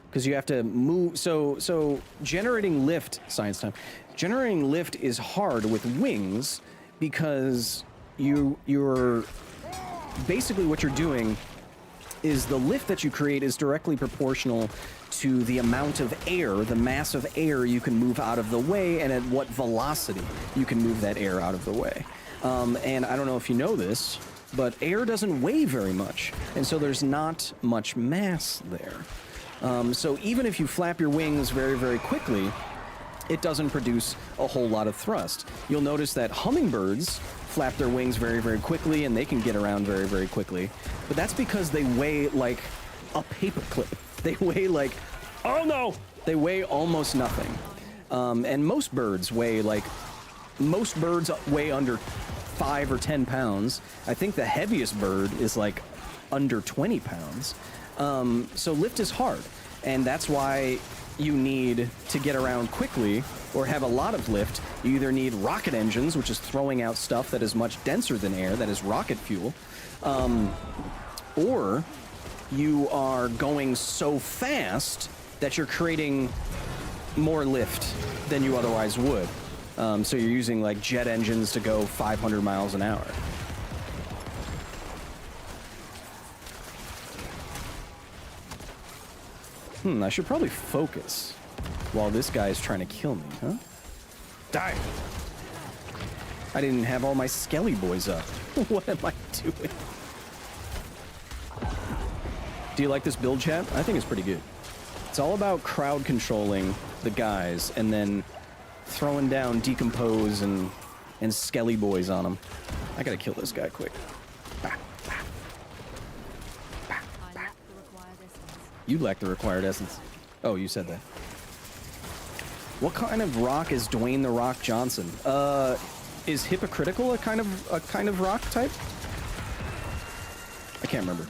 Because you have to move, so generating lift, science time, generating lift is hard with wings because you're basically what you're doing is the lift that you create is directly proportional to the amount of air, the mass of air you can move out of the way and at what velocity you can move that air out of the way. And I don't know if you know this, but air doesn't weigh very much, and so there's not much mass there. So even if you flap your wings very, very quickly, it doesn't produce a whole lot of thrust. You'll notice that hummingbirds flap their wings very, very quickly, and they can get around very, very quickly. But that's because they weigh like a paperclip. They weigh like, oh no! They weigh almost nothing. And most birds weigh under 5 or 10 pounds. I think the heaviest bird is like under 20 pounds. So lift is hard, and that's why you need to get around quickly or have a lot of lift. You either need rocket engines, which is throwing out stuff that is much denser than air, that is rocket fuel, or you are going so fast that you're creating more lift than you otherwise would. So you're using like jet engines to go 500 miles an hour. I should probably focus while this guy is trying to kill me, huh? Die! I didn't have all my skelly boys up. What am I doing? Do you like this build, chat? I think it's pretty good. It's all about crowd controlling the guys and then throwing down decompose and skelly boys on them. I gotta kill this guy quick. You lack the required essence. Oh, you said that. What kind of rock is Dwayne the Rock Johnson? Is hypocritical a kind of rock type? I can't remember.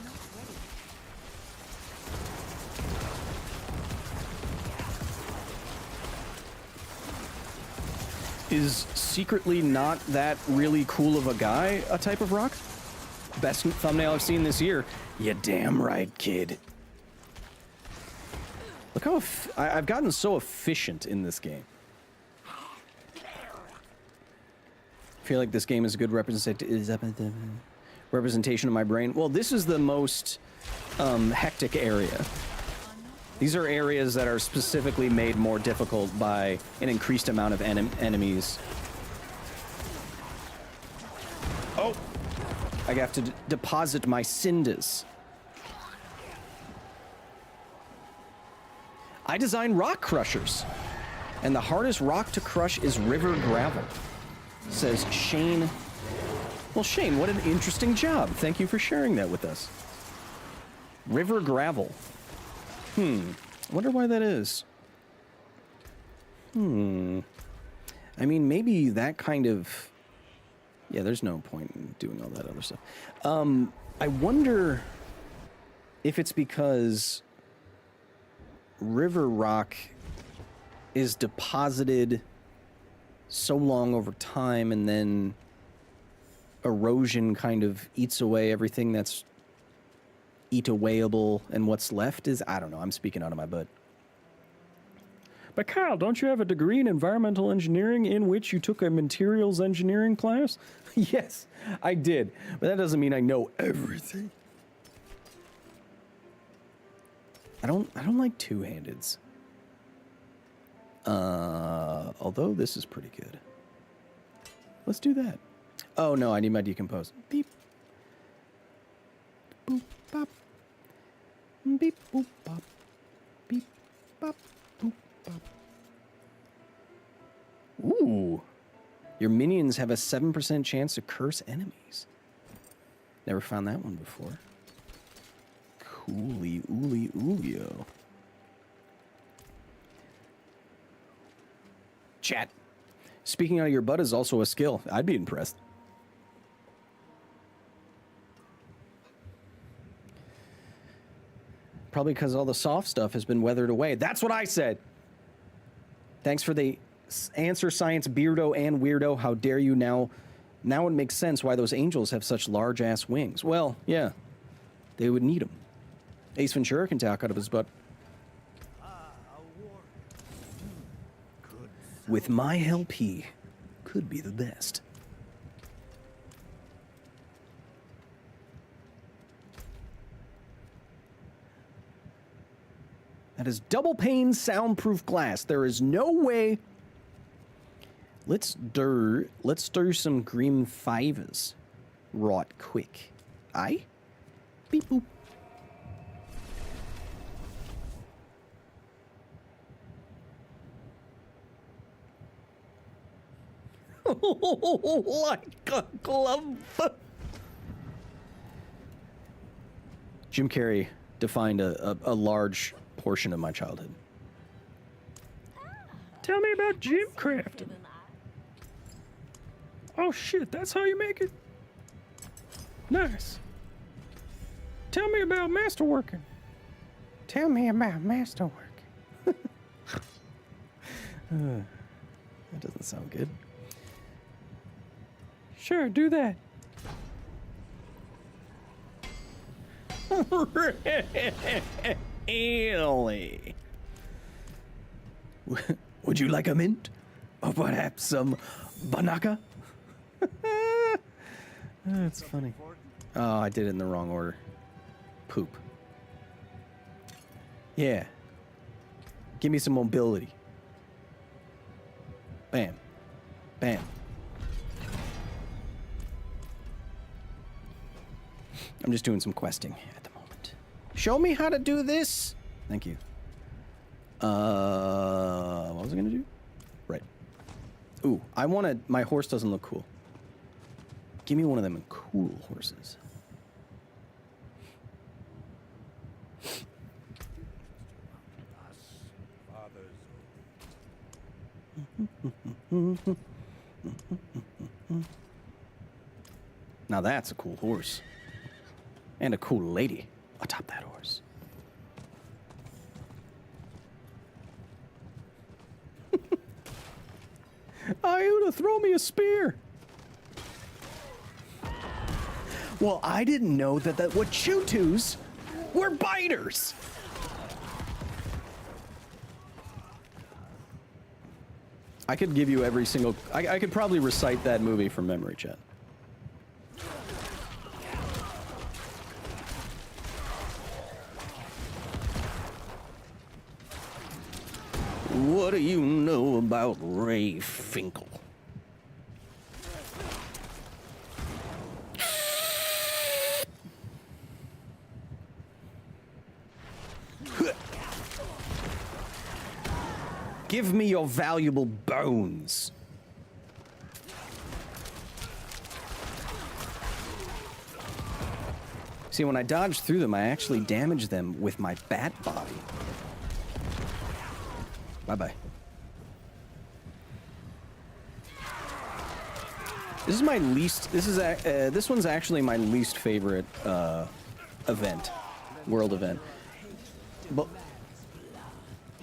Is secretly not that really cool of a guy a type of rock? Best thumbnail I've seen this year. You damn right, kid. Look how I've gotten so efficient in this game. I feel like this game is a good representation of my brain. Well, this is the most hectic area. These are areas that are specifically made more difficult by an increased amount of enemies. Oh! I have to deposit my cinders. I design rock crushers, and the hardest rock to crush is river gravel, says Shane. Well, Shane, what an interesting job. Thank you for sharing that with us. River gravel. I wonder why that is. I mean, maybe that kind of... Yeah, there's no point in doing all that other stuff. I wonder if it's because river rock is deposited so long over time, and then erosion kind of eats away everything that's eat-awayable, and what's left is, I don't know, I'm speaking out of my butt. But Kyle, don't you have a degree in environmental engineering in which you took a materials engineering class? Yes, I did, but that doesn't mean I know everything. I don't like two-handeds. Although this is pretty good. Let's do that. Oh no, I need my decompose. Beep. Boop bop. Beep boop bop. Beep bop. Boop bop. Ooh. Your minions have a 7% chance to curse enemies. Never found that one before. Cooly ooly oolio. Chat. Speaking out of your butt is also a skill. I'd be impressed. Probably because all the soft stuff has been weathered away. That's what I said. Thanks for the answer, Science Beardo and Weirdo. How dare you now? Now it makes sense why those angels have such large-ass wings. Well, yeah. They would need them. Ace Ventura can talk out of his butt. With my help, he could be the best. That is double pane soundproof glass. There is no way. Let's stir some green fivers right quick. Aye? Beep boop. Like a glove. Jim Carrey defined a large portion of my childhood. Tell me about Jim crafting. Oh shit, that's how you make it? Nice. Tell me about masterworking. Tell me about masterwork. That doesn't sound good. Sure, do that. Really? Would you like a mint? Or perhaps some banaka? That's funny. Oh, I did it in the wrong order. Poop. Yeah. Give me some mobility. Bam. Bam. I'm just doing some questing at the moment. Show me how to do this. Thank you. What was I gonna do? Right. Ooh, I wanted. My horse doesn't look cool. Give me one of them cool horses. Now that's a cool horse. And a cool lady atop that horse. Iota, throw me a spear. Well, I didn't know that Wachutus were biters. I could give you every single... I could probably recite that movie from memory, chat. What do you know about Ray Finkel? Give me your valuable bones. See, when I dodge through them, I actually damage them with my bat body. Bye-bye. This is my least... This one's actually my least favorite event. World event.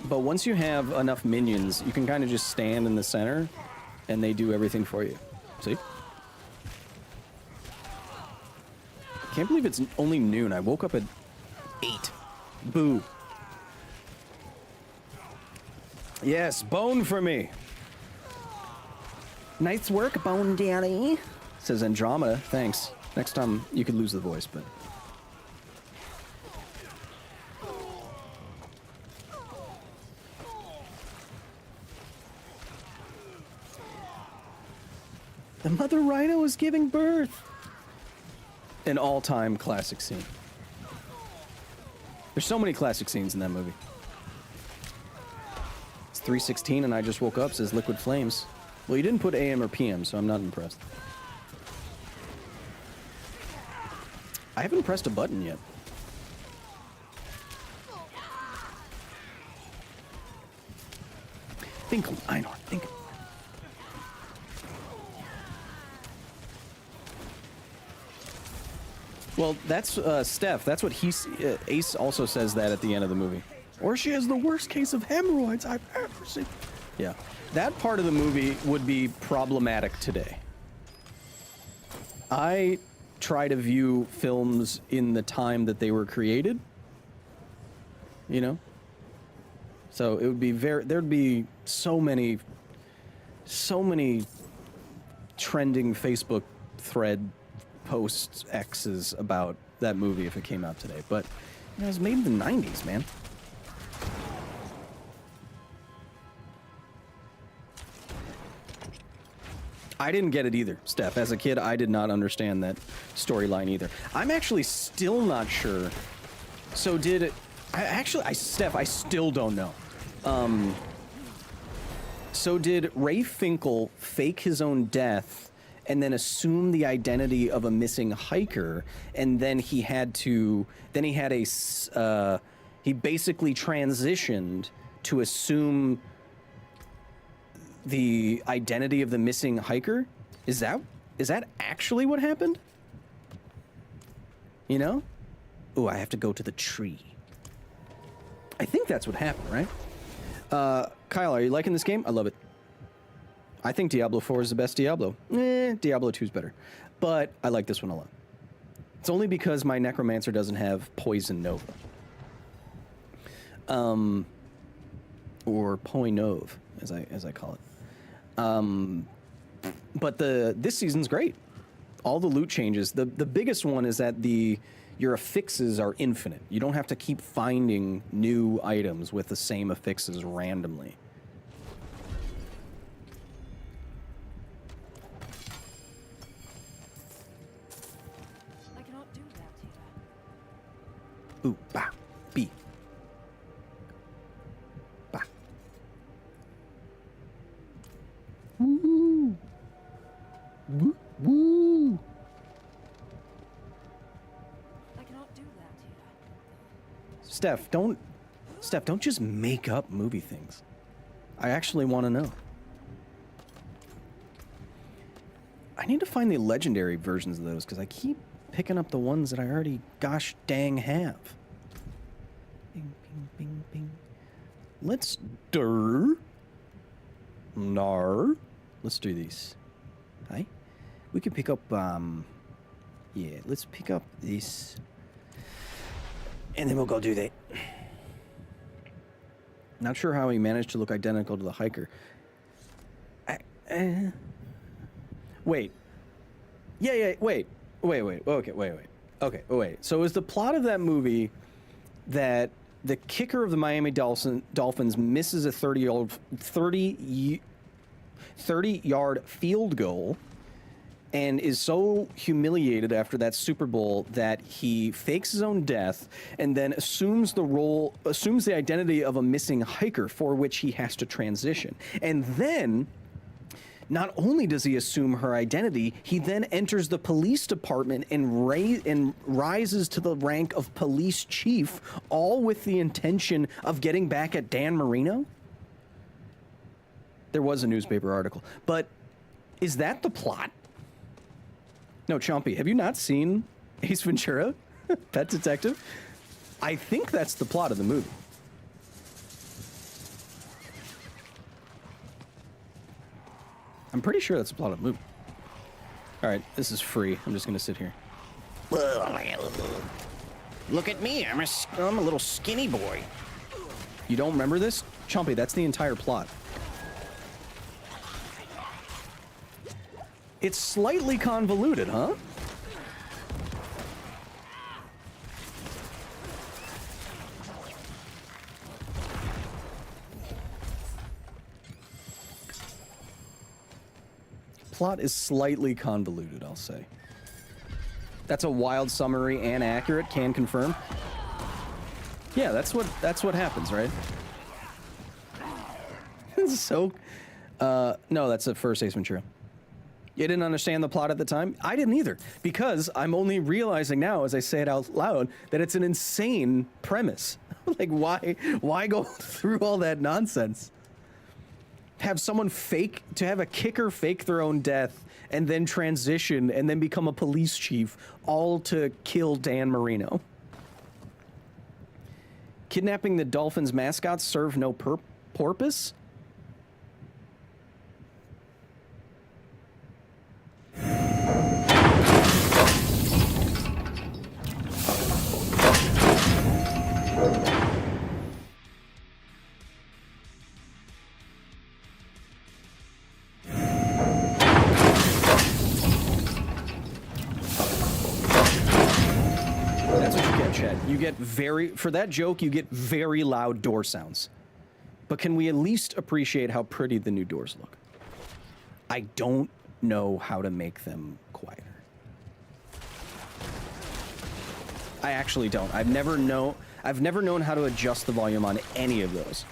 But once you have enough minions, you can kind of just stand in the center, and they do everything for you. See? Can't believe it's only noon. I woke up at 8. Boo. Yes, bone for me. Nice work, Bone Daddy. Says Andromeda. Thanks. Next time you could lose the voice, but... The mother rhino is giving birth. An all-time classic scene. There's so many classic scenes in that movie. It's 3:16 and I just woke up, says Liquid Flames. Well, you didn't put AM or PM, so I'm not impressed. I haven't pressed a button yet. Think, Einar, think. Well, that's Steph. That's what Ace also says that at the end of the movie. Or she has the worst case of hemorrhoids I've ever seen. Yeah, that part of the movie would be problematic today. I try to view films in the time that they were created. You know? So it would be there'd be so many trending Facebook thread posts X's about that movie if it came out today. But you know, it was made in the 90s, man. I didn't get it either, Steph. As a kid, I did not understand that storyline either. I'm actually still not sure. So did it... Steph, I still don't know. So did Ray Finkel fake his own death and then assume the identity of a missing hiker, and then he basically transitioned to assume the identity of the missing hiker? Is that actually what happened? You know? Ooh, I have to go to the tree. I think that's what happened, right? Kyle, are you liking this game? I love it. I think Diablo 4 is the best Diablo. Diablo 2 is better. But I like this one a lot. It's only because my Necromancer doesn't have Poison Nova. Or Poinove, as I call it. But this season's great. All the loot changes. The biggest one is that your affixes are infinite. You don't have to keep finding new items with the same affixes randomly. I cannot do that here. Ooh, ba, B. Ba. Woo. Woo. Woo. I cannot do that here. Steph, don't just make up movie things. I actually want to know. I need to find the legendary versions of those because I keep picking up the ones that I already gosh dang have. Bing, bing, bing, bing. Let's do these. Hi. We can pick up yeah, let's pick up this. And then we'll go do that. Not sure how he managed to look identical to the hiker. Wait. Yeah, wait. Okay, wait. So is the plot of that movie that the kicker of the Miami Dolphins misses a 30-yard field goal and is so humiliated after that Super Bowl that he fakes his own death and then assumes the identity of a missing hiker for which he has to transition. And then, not only does he assume her identity, he then enters the police department and rises to the rank of police chief, all with the intention of getting back at Dan Marino? There was a newspaper article. But is that the plot? No, Chompy, have you not seen Ace Ventura, Pet Detective? I think that's the plot of the movie. pretty sure that's the plot of the movie. All right, this is free. I'm just gonna sit here. Look at me, I'm a little skinny boy. You don't remember this? Chompy, that's the entire plot. It's slightly convoluted, huh? Plot is slightly convoluted, I'll say. That's a wild summary and accurate, can confirm. Yeah, that's what happens, right? So, no, that's the first Ace Ventura. You didn't understand the plot at the time? I didn't either, because I'm only realizing now, as I say it out loud, that it's an insane premise. Like, why go through all that nonsense? Have someone have a kicker fake their own death and then transition and then become a police chief, all to kill Dan Marino. Kidnapping the Dolphins mascot served no purpose? You get for that joke, you get very loud door sounds. But can we at least appreciate how pretty the new doors look? I don't know how to make them quieter. I actually don't. I've never known how to adjust the volume on any of those.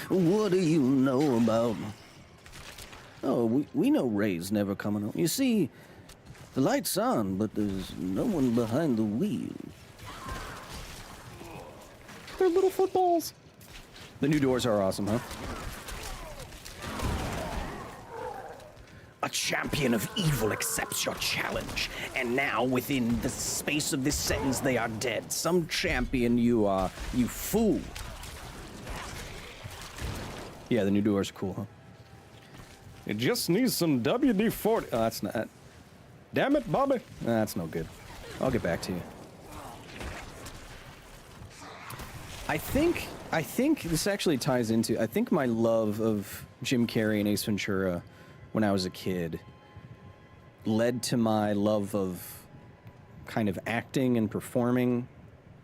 What do you know about... Oh, we know Ray's never coming home. You see, the light's on, but there's no one behind the wheel. They're little footballs. The new doors are awesome, huh? A champion of evil accepts your challenge, and now within the space of this sentence they are dead. Some champion you are, you fool. Yeah, the new doors are cool, huh? It just needs some WD-40. Oh, that's not... Damn it, Bobby. That's no good. I'll get back to you. I think this actually ties into... I think my love of Jim Carrey and Ace Ventura when I was a kid led to my love of kind of acting and performing.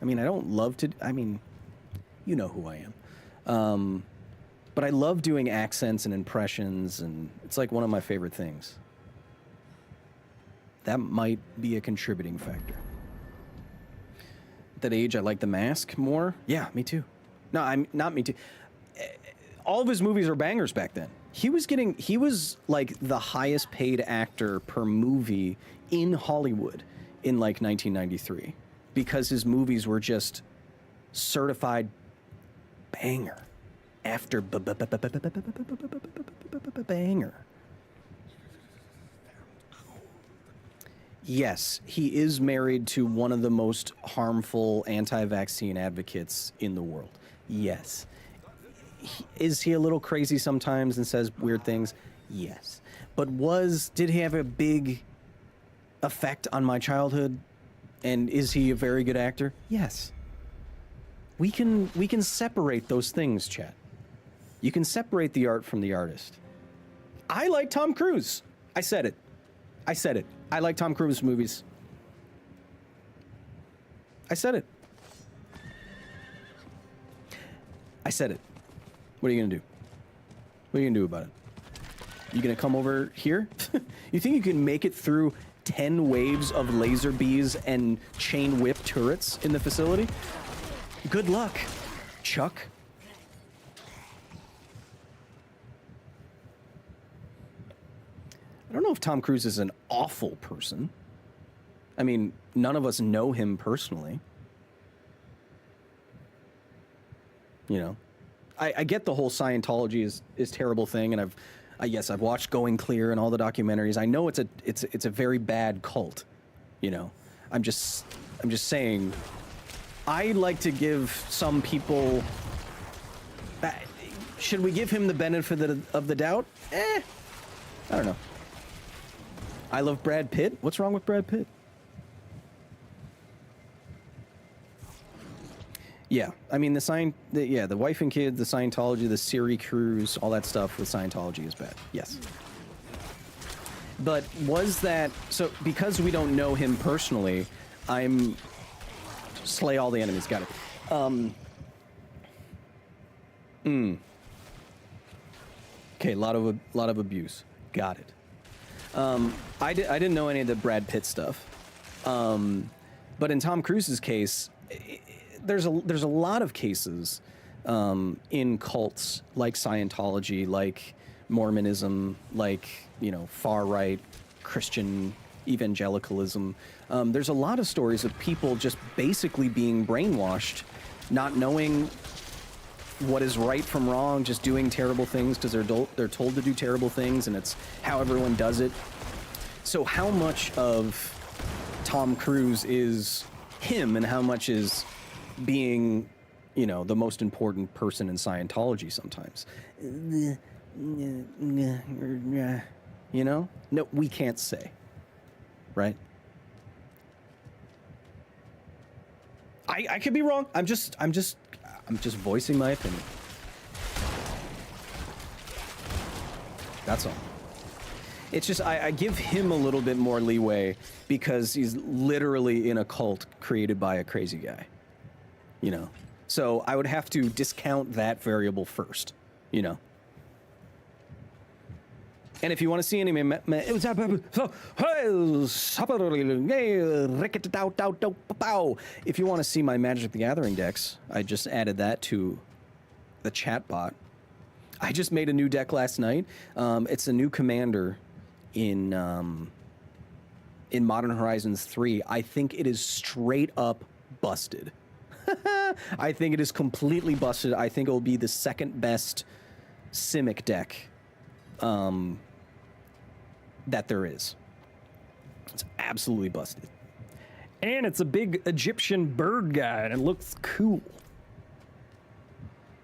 I mean, I don't love to... I mean, you know who I am. But I love doing accents and impressions, and it's like one of my favorite things. That might be a contributing factor. At that age, I like The Mask more. Yeah, me too. No, not me too. All of his movies are bangers back then. He was like the highest paid actor per movie in Hollywood in like 1993 because his movies were just certified banger. After banger. Yes, he is married to one of the most harmful anti-vaccine advocates in the world. Yes. Is he a little crazy sometimes and says weird things? Yes. But did he have a big effect on my childhood? And is he a very good actor? Yes. We can separate those things, chat. You can separate the art from the artist. I like Tom Cruise. I said it. I like Tom Cruise movies. I said it. What are you gonna do? What are you gonna do about it? You gonna come over here? You think you can make it through 10 waves of laser bees and chain whip turrets in the facility? Good luck, Chuck. I don't know if Tom Cruise is an awful person. I mean, none of us know him personally. You know, I get the whole Scientology is terrible thing, and I've watched Going Clear and all the documentaries. I know it's a very bad cult. You know, I'm just saying, I like to give some people... should we give him the benefit of the doubt? I don't know. I love Brad Pitt. What's wrong with Brad Pitt? Yeah, I mean the wife and kids, the Scientology, the Siri cruise, all that stuff with Scientology is bad. Yes. But was that so? Because we don't know him personally, I'm slay all the enemies. Got it. Okay, a lot of abuse. It. I didn't know any of the Brad Pitt stuff, but in Tom Cruise's case, there's a lot of cases in cults like Scientology, like Mormonism, like far right Christian evangelicalism. There's a lot of stories of people just basically being brainwashed, not knowing what is right from wrong, just doing terrible things because they're told to do terrible things, and it's how everyone does it. So how much of Tom Cruise is him, and how much is being, the most important person in Scientology sometimes? No, we can't say, right? I could be wrong. I'm just voicing my opinion. That's all. It's just I give him a little bit more leeway because he's literally in a cult created by a crazy guy. So I would have to discount that variable first, And if you want to see any if you want to see my Magic the Gathering decks, I just added that to the chat bot. I just made a new deck last night. It's a new commander in Modern Horizons 3. I think it is straight up busted. I think it is completely busted. I think it will be the second best Simic deck that there is. It's absolutely busted. And it's a big Egyptian bird guy, and it looks cool.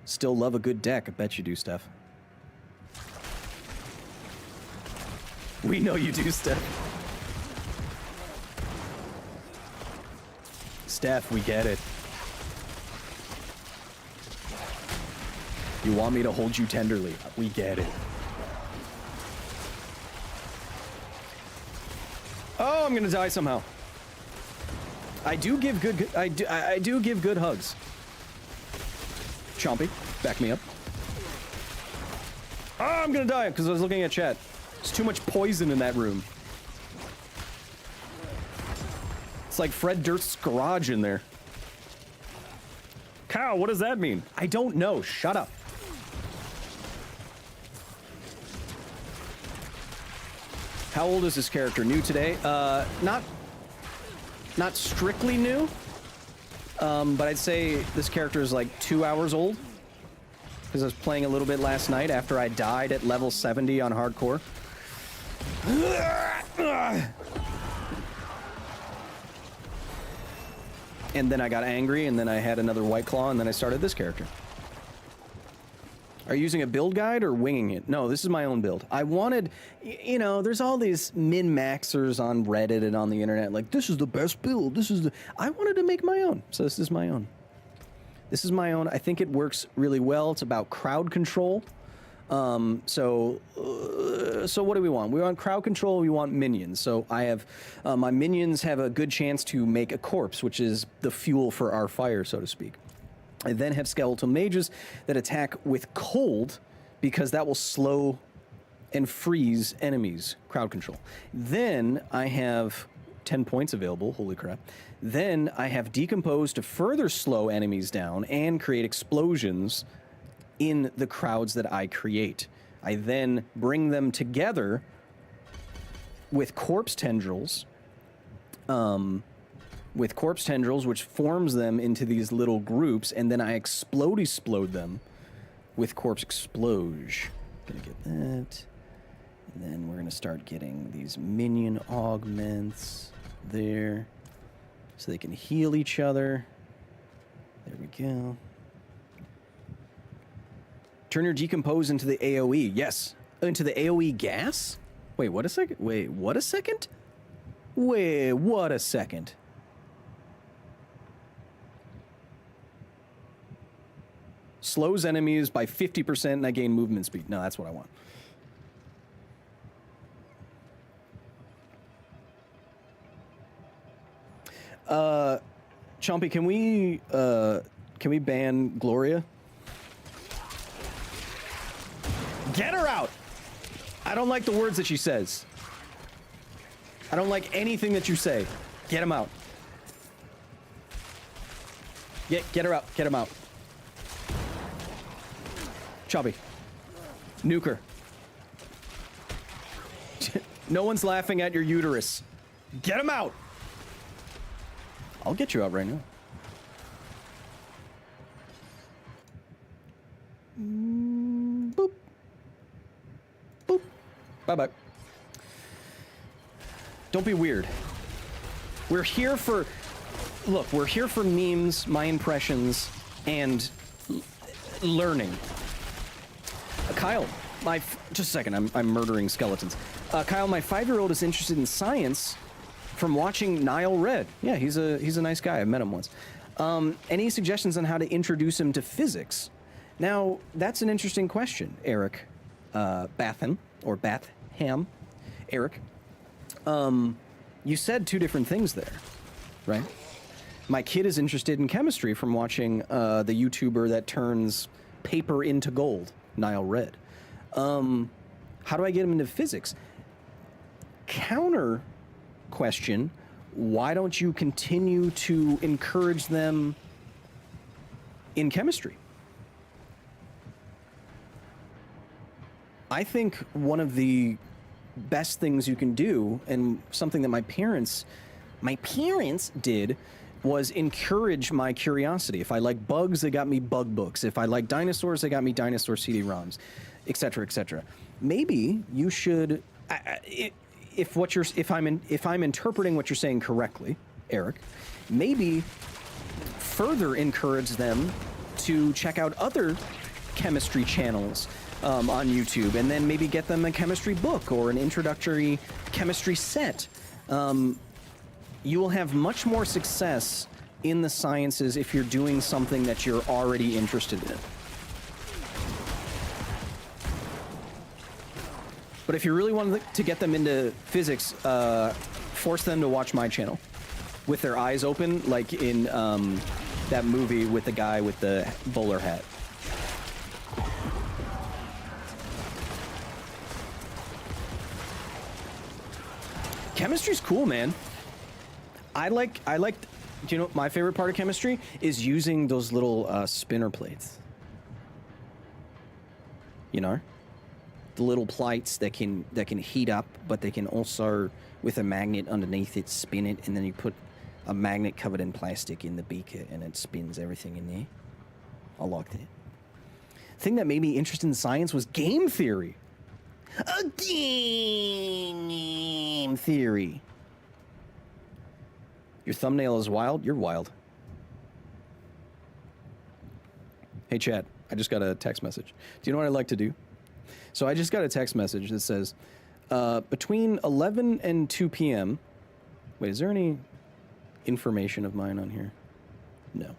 Still love a good deck. I bet you do, Steph. We know you do, Steph. Steph, we get it. You want me to hold you tenderly. We get it. Oh, I'm gonna die somehow. I do give good. I do give good hugs. Chompy, back me up. Oh, I'm gonna die because I was looking at chat. There's too much poison in that room. It's like Fred Durst's garage in there. Cow, what does that mean? I don't know. Shut up. How old is this character? New today? Not strictly new, but I'd say this character is like 2 hours old because I was playing a little bit last night after I died at level 70 on hardcore. And then I got angry, and then I had another White Claw, and then I started this character. Are you using a build guide or winging it? No, this is my own build. I wanted, there's all these min-maxers on Reddit and on the internet, like, this is the best build, I wanted to make my own, so this is my own. This is my own. I think it works really well. It's about crowd control. So what do we want? We want crowd control, we want minions. So I have, my minions have a good chance to make a corpse, which is the fuel for our fire, so to speak. I then have skeletal mages that attack with cold because that will slow and freeze enemies. Crowd control. Then I have 10 points available. Holy crap. Then I have decompose to further slow enemies down and create explosions in the crowds that I create. I then bring them together with corpse tendrils. Which forms them into these little groups, and then I explode them with corpse exploge. Gonna get that. And then we're gonna start getting these minion augments there, so they can heal each other. There we go. Turn your decompose into the AoE. Yes. Into the AoE gas? Wait, what a second? Wait, what a second? Wait, what a second? Slows enemies by 50% and I gain movement speed. No, that's what I want. Chompy, can we ban Gloria? Get her out! I don't like the words that she says. I don't like anything that you say. Get him out. Get her out. Get him out. Chompy. Nuke her. No one's laughing at your uterus. Get him out! I'll get you out right now. Boop. Boop. Bye-bye. Don't be weird. We're here for... Look, we're here for memes, my impressions, and learning. Kyle, just a second, I'm murdering skeletons. Kyle, my 5-year-old is interested in science from watching Nile Red. Yeah, he's a nice guy. I met him once. Any suggestions on how to introduce him to physics? Now, that's an interesting question, Eric Batham, or Batham. Eric. You said 2 different things there, right? My kid is interested in chemistry from watching the YouTuber that turns paper into gold, Nile Red. How do I get him into physics? Counter question, why don't you continue to encourage them in chemistry? I think one of the best things you can do, and something that my parents did, was encourage my curiosity. If I like bugs, they got me bug books. If I like dinosaurs, they got me dinosaur CD-ROMs, etc., etc. Maybe you should, if I'm interpreting what you're saying correctly, Eric, maybe further encourage them to check out other chemistry channels on YouTube, and then maybe get them a chemistry book or an introductory chemistry set. You will have much more success in the sciences if you're doing something that you're already interested in. But if you really want to get them into physics, force them to watch my channel with their eyes open, like in that movie with the guy with the bowler hat. Chemistry's cool, man. I like, do you know, my favorite part of chemistry is using those little spinner plates. You know? The little plates that can heat up, but they can also, with a magnet underneath it, spin it, and then you put a magnet covered in plastic in the beaker, and it spins everything in there. I like that. Thing that made me interested in science was game theory. A game theory. Your thumbnail is wild? You're wild. Hey, chat. I just got a text message. Do you know what I'd like to do? So I just got a text message that says, between 11 and 2 p.m. Wait, is there any information of mine on here? No.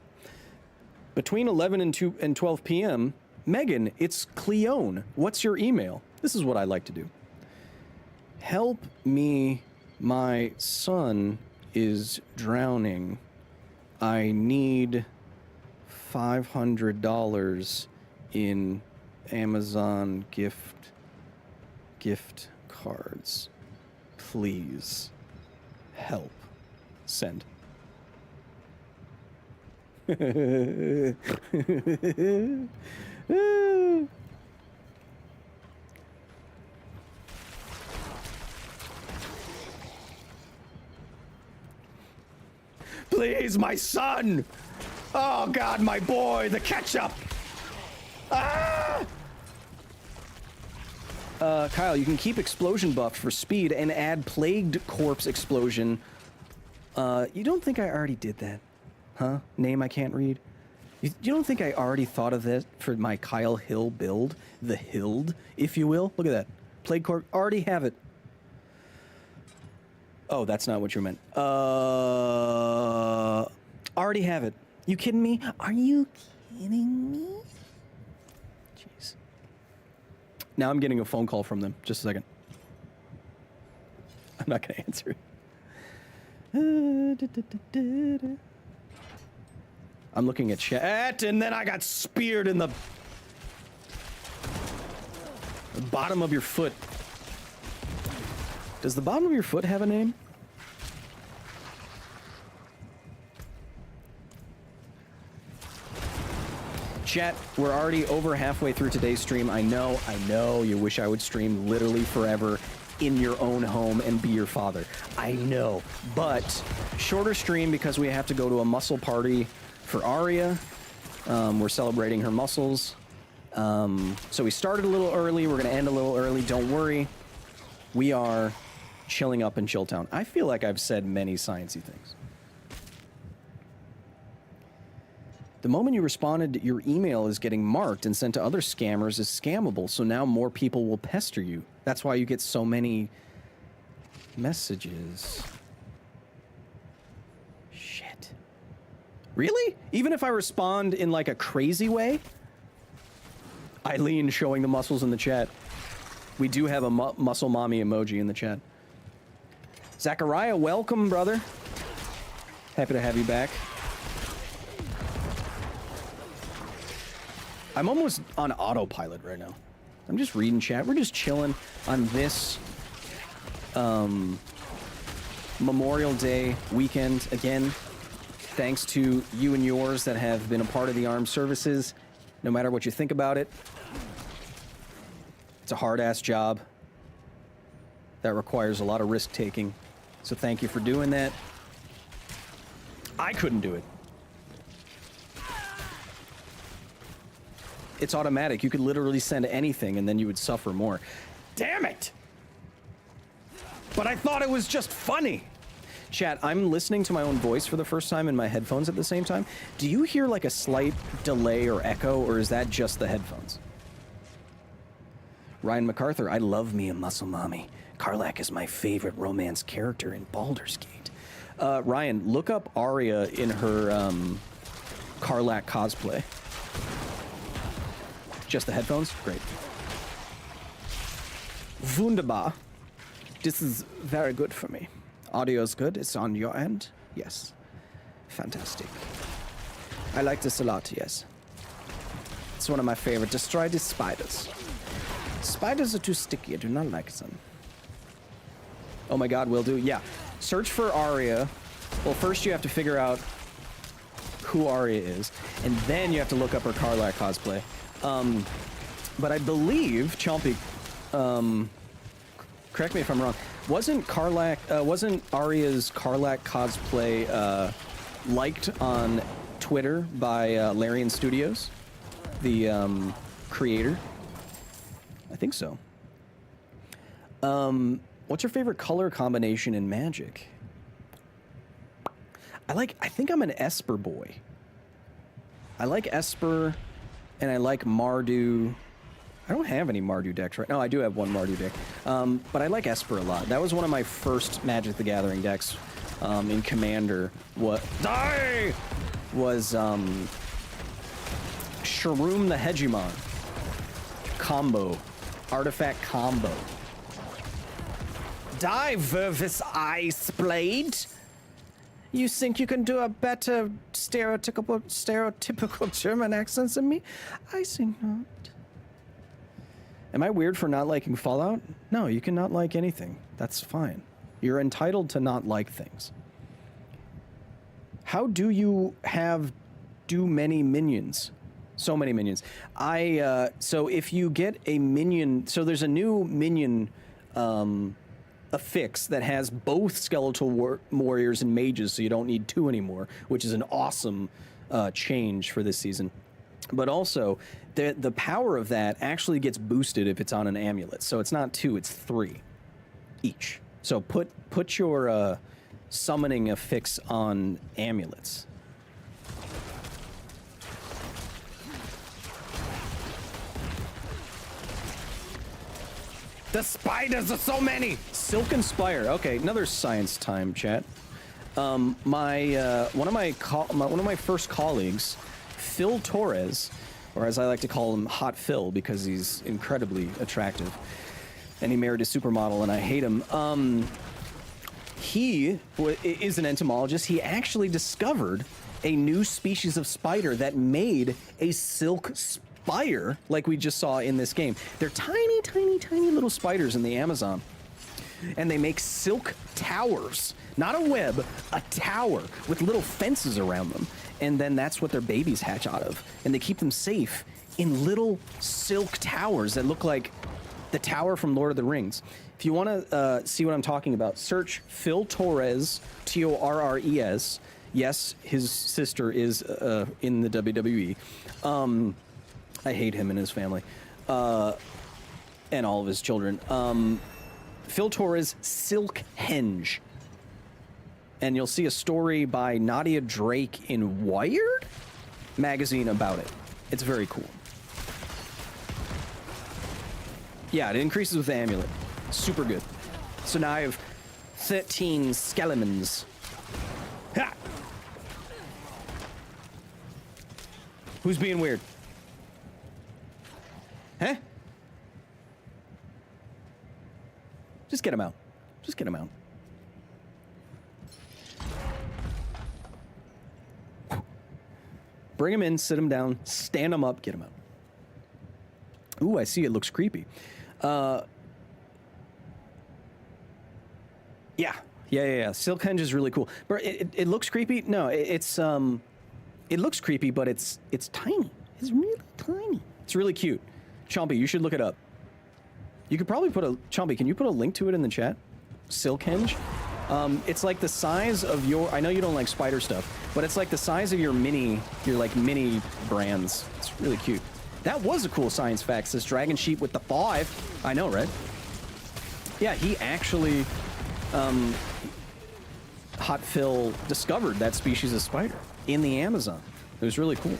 Between 11 and 12 p.m., Megan, it's Cleone. What's your email? This is what I like to do. Help me, my son is drowning. I need $500 in Amazon gift cards. Please help. Send. Please, my son! Oh God, my boy, the ketchup! Ah! Kyle, you can keep explosion buffed for speed and add plagued corpse explosion. You don't think I already did that? Huh? Name I can't read? You don't think I already thought of this for my Kyle Hill build? The Hild, if you will. Look at that. Plague Court, already have it. Oh, that's not what you meant. Already have it. You kidding me? Are you kidding me? Jeez. Now I'm getting a phone call from them. Just a second. I'm not going to answer it. I'm looking at chat, and then I got speared in the bottom of your foot. Does the bottom of your foot have a name? Chat, we're already over halfway through today's stream. I know, you wish I would stream literally forever in your own home and be your father. I know, but shorter stream because we have to go to a muscle party for Aria. We're celebrating her muscles. So we started a little early. We're going to end a little early. Don't worry. We are chilling up in Chilltown. I feel like I've said many sciencey things. The moment you responded, your email is getting marked and sent to other scammers as scammable, so now more people will pester you. That's why you get so many messages. Shit. Really? Even if I respond in like a crazy way? Eileen showing the muscles in the chat. We do have a muscle mommy emoji in the chat. Zachariah, welcome, brother. Happy to have you back. I'm almost on autopilot right now. I'm just reading chat. We're just chilling on this Memorial Day weekend. Again, thanks to you and yours that have been a part of the armed services. No matter what you think about it, it's a hard-ass job that requires a lot of risk-taking. So thank you for doing that. I couldn't do it. It's automatic. You could literally send anything and then you would suffer more. Damn it! But I thought it was just funny. Chat, I'm listening to my own voice for the first time in my headphones at the same time. Do you hear like a slight delay or echo, or is that just the headphones? Ryan MacArthur, I love me a muscle mommy. Karlach is my favorite romance character in Baldur's Gate. Ryan, look up Arya in her Karlach cosplay. Just the headphones? Great. Wunderbar. This is very good for me. Audio's good. It's on your end? Yes. Fantastic. I like this a lot, yes. It's one of my favorite. Destroy these spiders. Spiders are too sticky. I do not like them. Oh my god, will do. Yeah. Search for Arya. Well, first you have to figure out who Arya is, and then you have to look up her Karlach cosplay. But I believe, Chompy, correct me if I'm wrong, wasn't Arya's Karlach cosplay liked on Twitter by Larian Studios, the creator? I think so. What's your favorite color combination in Magic? I think I'm an Esper boy. I like Esper, and I like Mardu. I don't have any Mardu decks right now. I do have one Mardu deck. But I like Esper a lot. That was one of my first Magic the Gathering decks in Commander. Was Sharoom the Hegemon combo. Artifact combo. Die, Vervis Ice Blade! You think you can do a better stereotypical German accent than me? I think not. Am I weird for not liking Fallout? No, you can not like anything. That's fine. You're entitled to not like things. How do you have many minions? So many minions. So if you get a minion, so there's a new minion affix that has both skeletal warriors and mages, so you don't need two anymore, which is an awesome change for this season. But also, the power of that actually gets boosted if it's on an amulet. So it's not 2, it's 3 each. So put your summoning affix on amulets. The spiders are so many. Silken Spire. Okay, another science time, chat. One of my first colleagues, Phil Torres, or as I like to call him, Hot Phil, because he's incredibly attractive, and he married a supermodel, and I hate him. He is an entomologist. He actually discovered a new species of spider that made a silk spire, like we just saw in this game. They're tiny, tiny, tiny little spiders in the Amazon, and they make silk towers. Not a web, a tower with little fences around them. And then that's what their babies hatch out of. And they keep them safe in little silk towers that look like the tower from Lord of the Rings. If you want to see what I'm talking about, search Phil Torres, Torres. Yes, his sister is in the WWE. I hate him and his family. And all of his children. Phil Torres, Silk Henge. And you'll see a story by Nadia Drake in Wired magazine about it. It's very cool. Yeah, it increases with the amulet. Super good. So now I have 13 skeletons. Ha! Who's being weird? Huh? Just get him out. Just get him out. Bring him in, sit him down, stand him up, get him out. Ooh, I see it looks creepy. Yeah. Silk Henge is really cool. But it looks creepy. No, it looks creepy, but it's tiny. It's really tiny. It's really cute. Chompy, you should look it up. You could probably Chompy, can you put a link to it in the chat? Silk Henge. It's like the size of your, I know you don't like spider stuff, but it's like the size of your mini brands. It's really cute. That was a cool science fact, says Dragon Sheep with the 5. I know, right? Yeah, he actually, Hot Phil discovered that species of spider in the Amazon. It was really cool.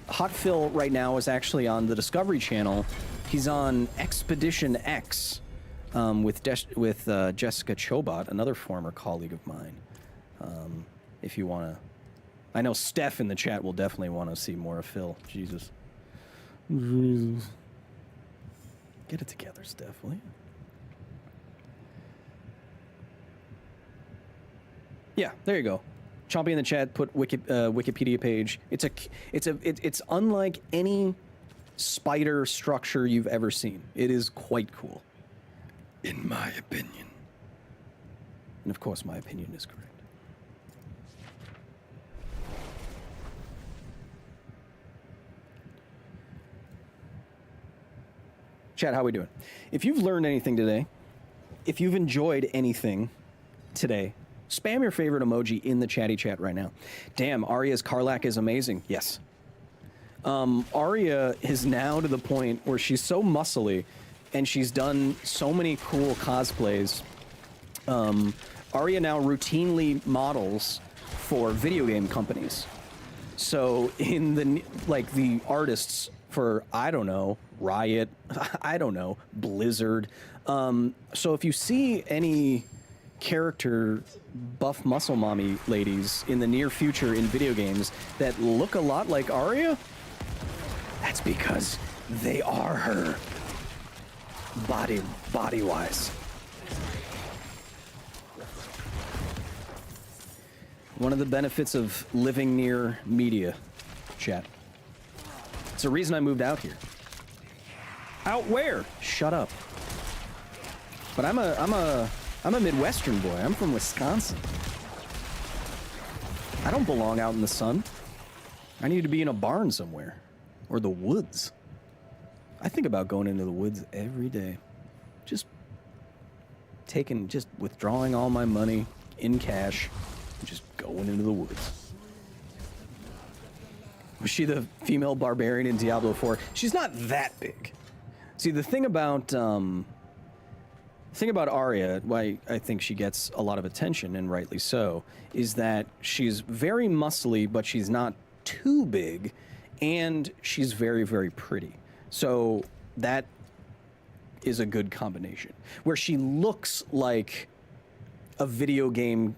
Hot Phil right now is actually on the Discovery Channel. He's on Expedition X. With Jessica Chobot, another former colleague of mine. If you want to... I know Steph in the chat will definitely want to see more of Phil. Jesus. Get it together, Steph, will you? Yeah, there you go. Chompy in the chat put Wikipedia page. It's unlike any spider structure you've ever seen. It is quite cool. In my opinion. And of course, my opinion is correct. Chat, how we doing? If you've learned anything today, if you've enjoyed anything today, spam your favorite emoji in the chatty chat right now. Damn, Arya's Karlach is amazing. Yes. Arya is now to the point where she's so muscly and she's done so many cool cosplays. Arya now routinely models for video game companies. So in the artists for, I don't know, Riot, I don't know, Blizzard. So if you see any character buff muscle mommy ladies in the near future in video games that look a lot like Arya, that's because they are her. Body-wise. One of the benefits of living near media, chat. It's the reason I moved out here. Out where? Shut up. But I'm a Midwestern boy. I'm from Wisconsin. I don't belong out in the sun. I need to be in a barn somewhere. Or the woods. I think about going into the woods every day. Just withdrawing all my money in cash and just going into the woods. Was she the female barbarian in Diablo IV? She's not that big. See, the thing about Arya, why I think she gets a lot of attention, and rightly so, is that she's very muscly, but she's not too big, and she's very, very pretty. So that is a good combination. Where she looks like a video game,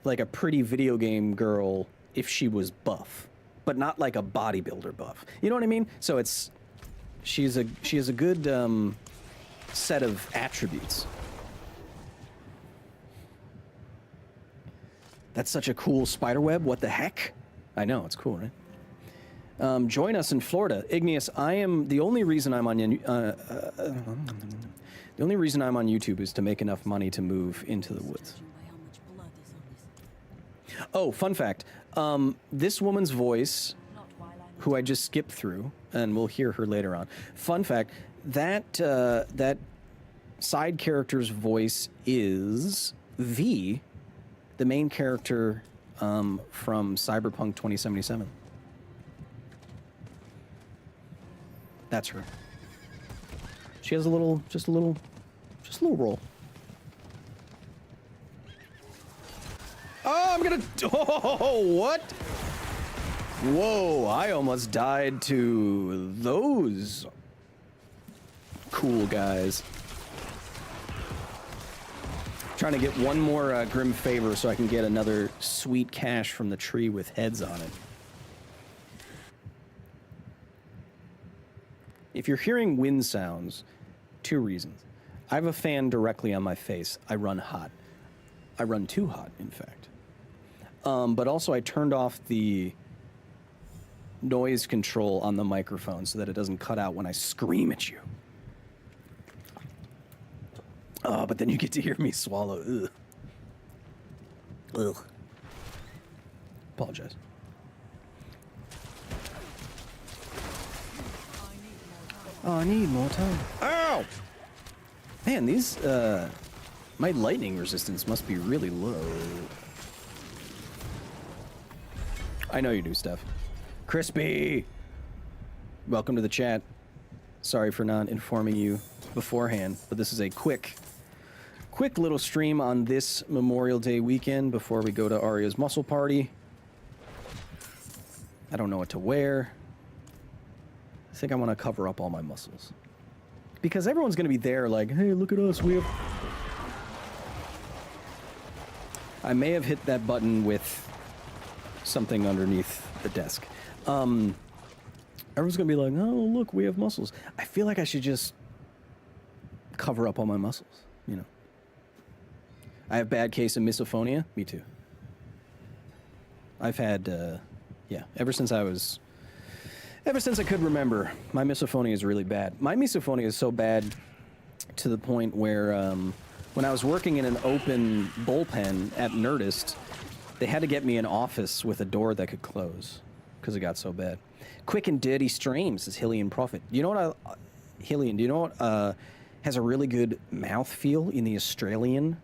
like a pretty video game girl if she was buff, but not like a bodybuilder buff. You know what I mean? So she has a good set of attributes. That's such a cool spider web. What the heck? I know, it's cool, right? Join us in Florida. Igneous, the only reason I'm on YouTube is to make enough money to move into the woods. Oh, fun fact. This woman's voice, who I just skipped through, and we'll hear her later on. Fun fact, that side character's voice is V, the main character from Cyberpunk 2077. That's her. She has just a little roll. Oh, I'm gonna, oh, what? Whoa, I almost died to those cool guys. Trying to get one more Grim Favor so I can get another sweet cache from the tree with heads on it. If you're hearing wind sounds, 2 reasons. I have a fan directly on my face. I run hot. I run too hot, in fact. But also I turned off the noise control on the microphone so that it doesn't cut out when I scream at you. Oh, but then you get to hear me swallow. Ugh. Ugh. Apologize. Oh, I need more time. Ow! Man, these, my lightning resistance must be really low. I know you do, Steph. Crispy! Welcome to the chat. Sorry for not informing you beforehand, but this is a quick little stream on this Memorial Day weekend before we go to Arya's muscle party. I don't know what to wear. I think I want to cover up all my muscles. Because everyone's going to be there like, hey, look at us, we have... I may have hit that button with something underneath the desk. Everyone's going to be like, oh, look, we have muscles. I feel like I should just cover up all my muscles, you know. I have bad case of misophonia. Me too. I've had, yeah, ever since I could remember, my misophonia is really bad. My misophonia is so bad to the point where when I was working in an open bullpen at Nerdist, they had to get me an office with a door that could close because it got so bad. Quick and dirty streams, says Hillian Prophet. You know what, Hillian, do you know what has a really good mouth feel in the Australian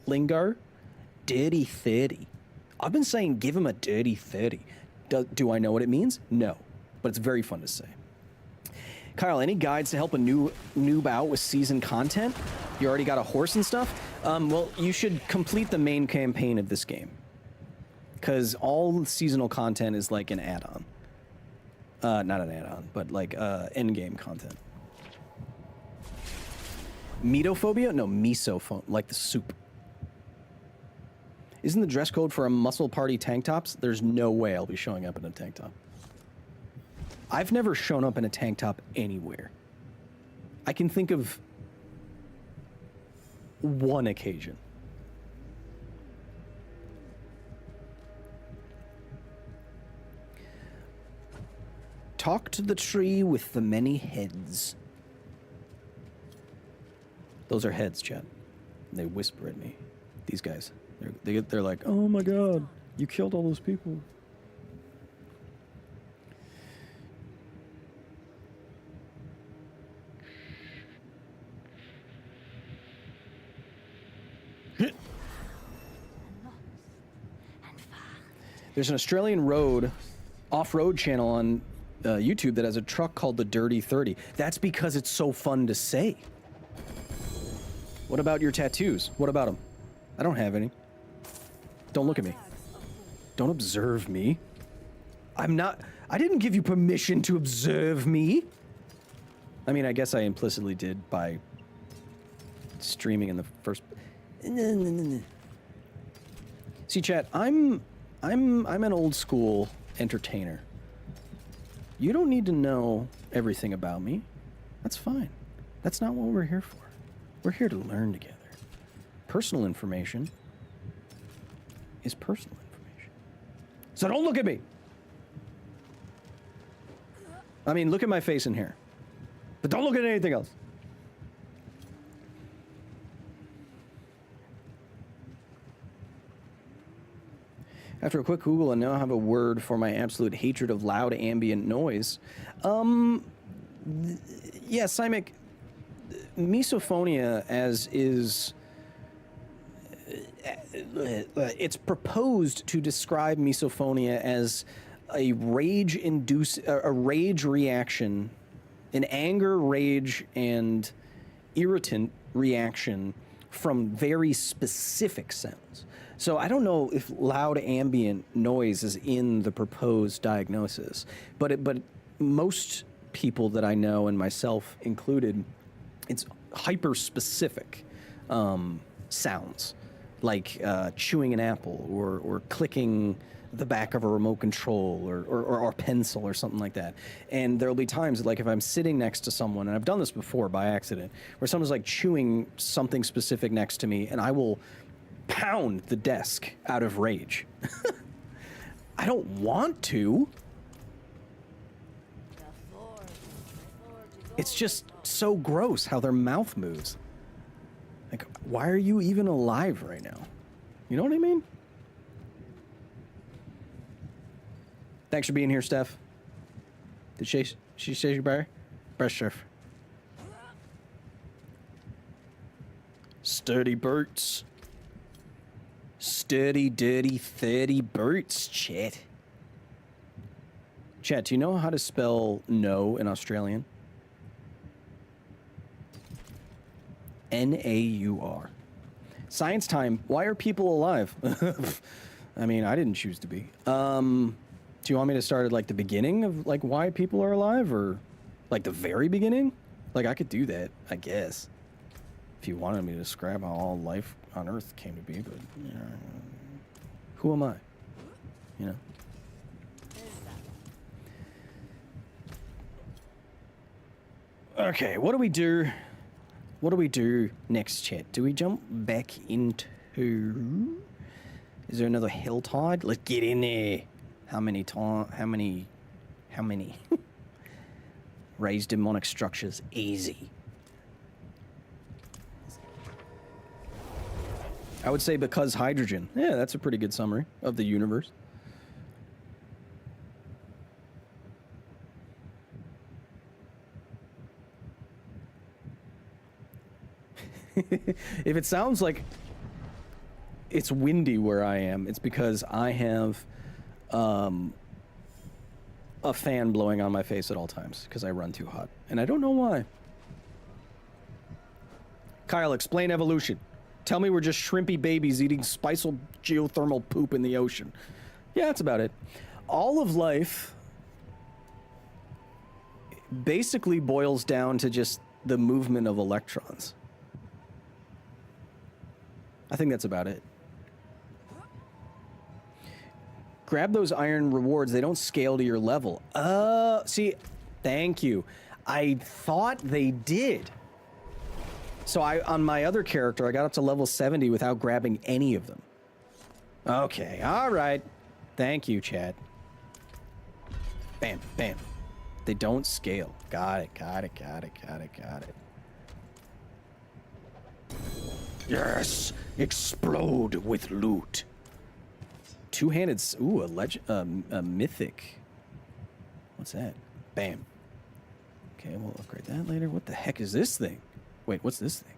lingo? Dirty 30. I've been saying give him a dirty 30. Do I know what it means? No. But it's very fun to say. Kyle, any guides to help a noob out with season content? You already got a horse and stuff? Well, you should complete the main campaign of this game. Because all seasonal content is like an add-on. Not an add-on, but like endgame content. Metophobia? No, mesophone, like the soup. Isn't the dress code for a muscle party tank tops? There's no way I'll be showing up in a tank top. I've never shown up in a tank top anywhere. I can think of one occasion. Talk to the tree with the many heads. Those are heads, chat. They whisper at me. These guys. They're like, oh my god, you killed all those people. There's an Australian off-road channel on YouTube that has a truck called the Dirty 30. That's because it's so fun to say. What about your tattoos? What about them? I don't have any. Don't look at me. Don't observe me. I didn't give you permission to observe me. I mean, I guess I implicitly did by streaming in the first. See, chat, I'm an old school entertainer. You don't need to know everything about me. That's fine. That's not what we're here for. We're here to learn together. Personal information is personal information. So don't look at me. I mean, look at my face in here. But don't look at anything else. After a quick Google, I now have a word for my absolute hatred of loud ambient noise. Yeah, Simic, misophonia, as is... it's proposed to describe misophonia as a rage reaction, an anger, rage, and irritant reaction from very specific sounds. So I don't know if loud ambient noise is in the proposed diagnosis, but most people that I know, and myself included, it's hyper-specific sounds, like chewing an apple or clicking the back of a remote control or pencil or something like that. And there'll be times, like if I'm sitting next to someone, and I've done this before by accident, where someone's like chewing something specific next to me, and I will pound the desk out of rage. I don't want to. It's just so gross how their mouth moves. Like, why are you even alive right now? You know what I mean? Thanks for being here, Steph. Did she say your bear? Breast surf. Sturdy boots. Sturdy, dirty, 30 boots, chat. Chat, do you know how to spell no in Australian? N-A-U-R. Science time. Why are people alive? I mean, I didn't choose to be. Do you want me to start at like the beginning of like why people are alive, or like the very beginning? Like I could do that, I guess. If you wanted me to describe how all life on Earth came to be, but you know, who am I? You know. Okay, what do we do? What do we do next, chat? Do we jump back into? Is there another hell tide? Let's get in there. How many raised demonic structures? Easy. I would say because hydrogen. Yeah, that's a pretty good summary of the universe. If it sounds like it's windy where I am, it's because I have a fan blowing on my face at all times because I run too hot. And I don't know why. Kyle, explain evolution. Tell me we're just shrimpy babies eating spicial geothermal poop in the ocean. Yeah, that's about it. All of life basically boils down to just the movement of electrons. I think that's about it. Grab those iron rewards. They don't scale to your level. See, thank you. I thought they did. So on my other character, I got up to level 70 without grabbing any of them. Okay, all right. Thank you, Chad. Bam, bam. They don't scale. Got it, got it, got it, got it, got it. Yes! Explode with loot. Two-handed... Ooh, a mythic. What's that? Bam. Okay, we'll upgrade that later. What the heck is this thing? Wait, what's this thing?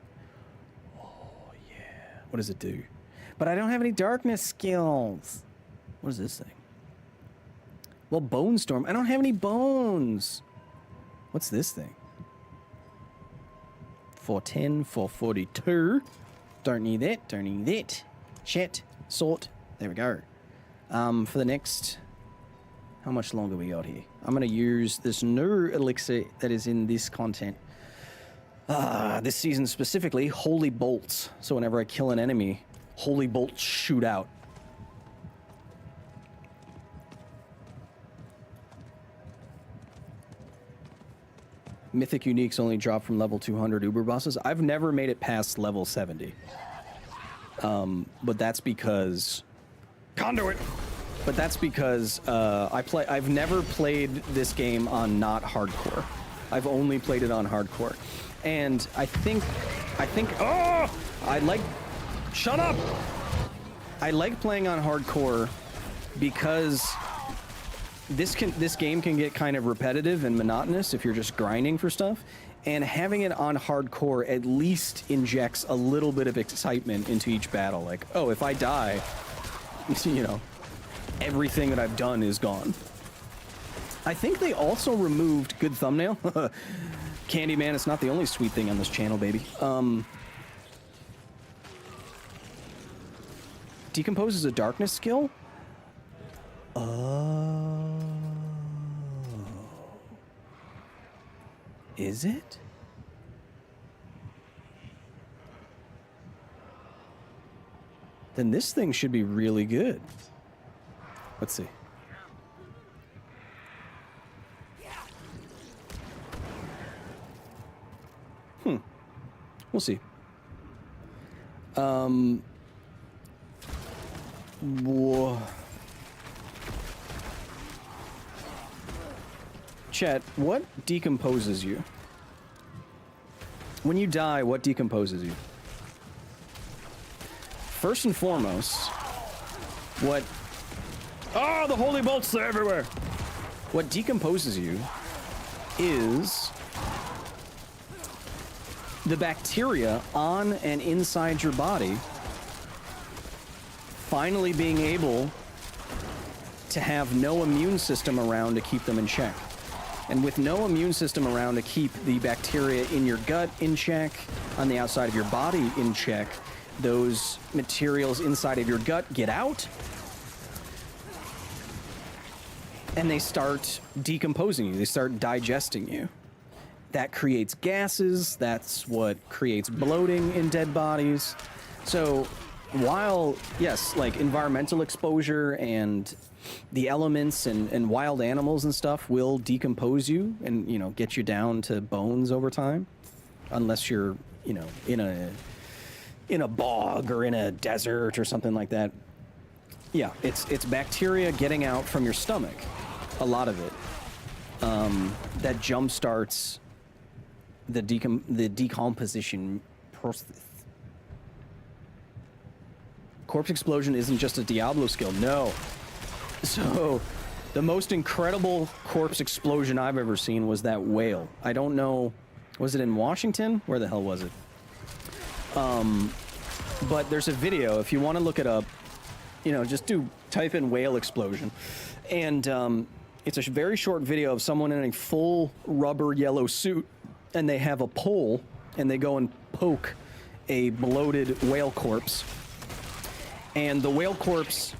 Oh, yeah. What does it do? But I don't have any darkness skills. What is this thing? Well, Bone Storm. I don't have any bones. What's this thing? 410, 442. Don't need that. Don't need that. Chat. Sort. There we go. For the next... How much longer we got here? I'm gonna use this new elixir that is in this content. This season specifically, Holy Bolts. So whenever I kill an enemy, Holy Bolts shoot out. Mythic Uniques only drop from level 200 Uber bosses. I've never made it past level 70. But that's because... Conduit! But that's because I've never played this game on not hardcore. I've only played it on hardcore. And I think, oh! I like, shut up! I like playing on hardcore because this game can get kind of repetitive and monotonous if you're just grinding for stuff. And having it on hardcore at least injects a little bit of excitement into each battle. Like, oh, if I die, you know, everything that I've done is gone. I think they also removed good thumbnail. Candyman is not the only sweet thing on this channel, baby. Decompose is a darkness skill? Oh. Is it? Then this thing should be really good. Let's see. We'll see. Whoa. Chat, what decomposes you? When you die, what decomposes you? First and foremost, what... Oh, the holy bolts are everywhere! What decomposes you is the bacteria on and inside your body finally being able to have no immune system around to keep them in check. And with no immune system around to keep the bacteria in your gut in check, on the outside of your body in check, those materials inside of your gut get out, and they start decomposing you. They start digesting you. That creates gases. That's what creates bloating in dead bodies. So while, yes, like environmental exposure and the elements and wild animals and stuff will decompose you and, you know, get you down to bones over time, unless you're, you know, in a bog or in a desert or something like that. Yeah, it's bacteria getting out from your stomach, a lot of it, that jump starts the decomposition process. Corpse explosion isn't just a Diablo skill, no. So, the most incredible corpse explosion I've ever seen was that whale. I don't know, was it in Washington? Where the hell was it? But there's a video, if you want to look it up, you know, just type in whale explosion. And it's a very short video of someone in a full rubber yellow suit, and they have a pole, and they go and poke a bloated whale corpse. And the whale corpse